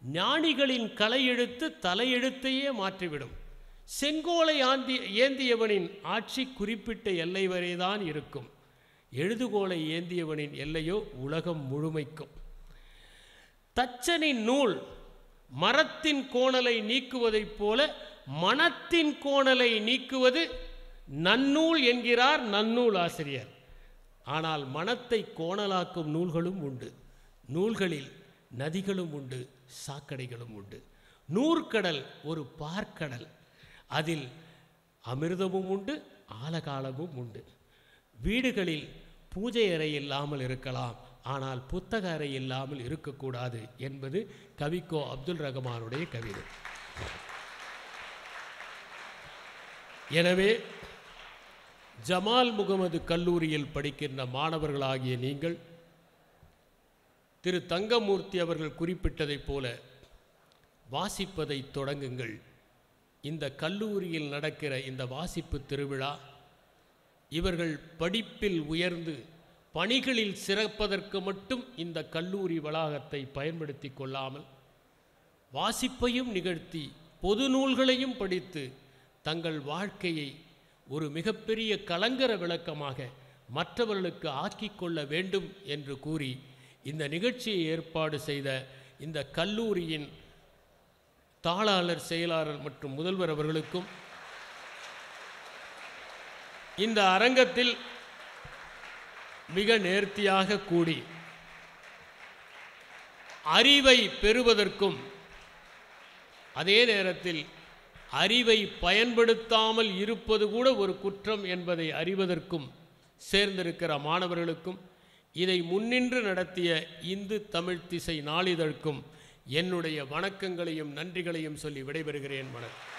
ஞானிகளின் கலையெழுத்து தலையெழுத்தையே மாற்றிவிடும். செங்கோலை ஏந்தியவனின் ஆட்சி குறிப்பிட்ட எல்லை வரைதான் இருக்கும். எழுதுகோலை ஏந்தியவனின் எல்லையோ உலகம் முழுமைக்கும். தச்சனின் நூல் மரத்தின் கோணலை நீக்குவதைப் போல மனத்தின் கோணலை நீக்குவது நன்னூல் என்கிறார் நன்னூல் ஆசிரியர். ஆனால் மனத்தை கோணலாக்கும் நூல்களும் உண்டு. நூல்களில் நதிகளும் உண்டு, சாக்கடைகளும் உண்டு. நூற்கடல் ஒரு பார்க்கடல், அதில் அமிர்தமும் உண்டு, ஆலகாலமும் உண்டு. வீடுகளில் பூஜை அறை இல்லாமல் இருக்கலாம், ஆனால் புத்தக அறை இல்லாமல் இருக்கக்கூடாது என்பது கவிக்கோ அப்துல் ரஹ்மானுடைய கவிதை. எனவே ஜமால் முகமது கல்லூரியில் படிக்கின்ற மாணவர்களாகிய நீங்கள் திரு தங்கமூர்த்தி அவர்கள் குறிப்பிட்டதைப் போல வாசிப்பதை தொடங்குங்கள். இந்த கல்லூரியில் நடக்கிற இந்த வாசிப்பு திருவிழா இவர்கள் படிப்பில் உயர்ந்து பணிகளில் சிறப்பதற்கு மட்டும் இந்த கல்லூரி வளாகத்தை பயன்படுத்தி கொள்ளாமல் வாசிப்பையும் நிகழ்த்தி பொது நூல்களையும் படித்து தங்கள் வாழ்க்கையை ஒரு மிகப்பெரிய கலங்கர விளக்கமாக மற்றவர்களுக்கு ஆக்கிக் கொள்ள வேண்டும் என்று கூறி இந்த நிகழ்ச்சியை ஏற்பாடு செய்த இந்த கல்லூரியின் தாளாளர், செயலாளர் மற்றும் முதல்வர் அவர்களுக்கும், இந்த அரங்கத்தில் மிக நேர்த்தியாக கூடி அறிவை பெறுவதற்கும் அதே நேரத்தில் அறிவை பயன்படுத்தாமல் இருப்பது கூட ஒரு குற்றம் என்பதை அறிவதற்கும் சேர்ந்திருக்கிற மாணவர்களுக்கும், இதை முன்னின்று நடத்திய இந்து தமிழ் திசை நாளிதழுக்கும் என்னுடைய வணக்கங்களையும் நன்றிகளையும் சொல்லி விடைபெறுகிறேன். வணக்கம்.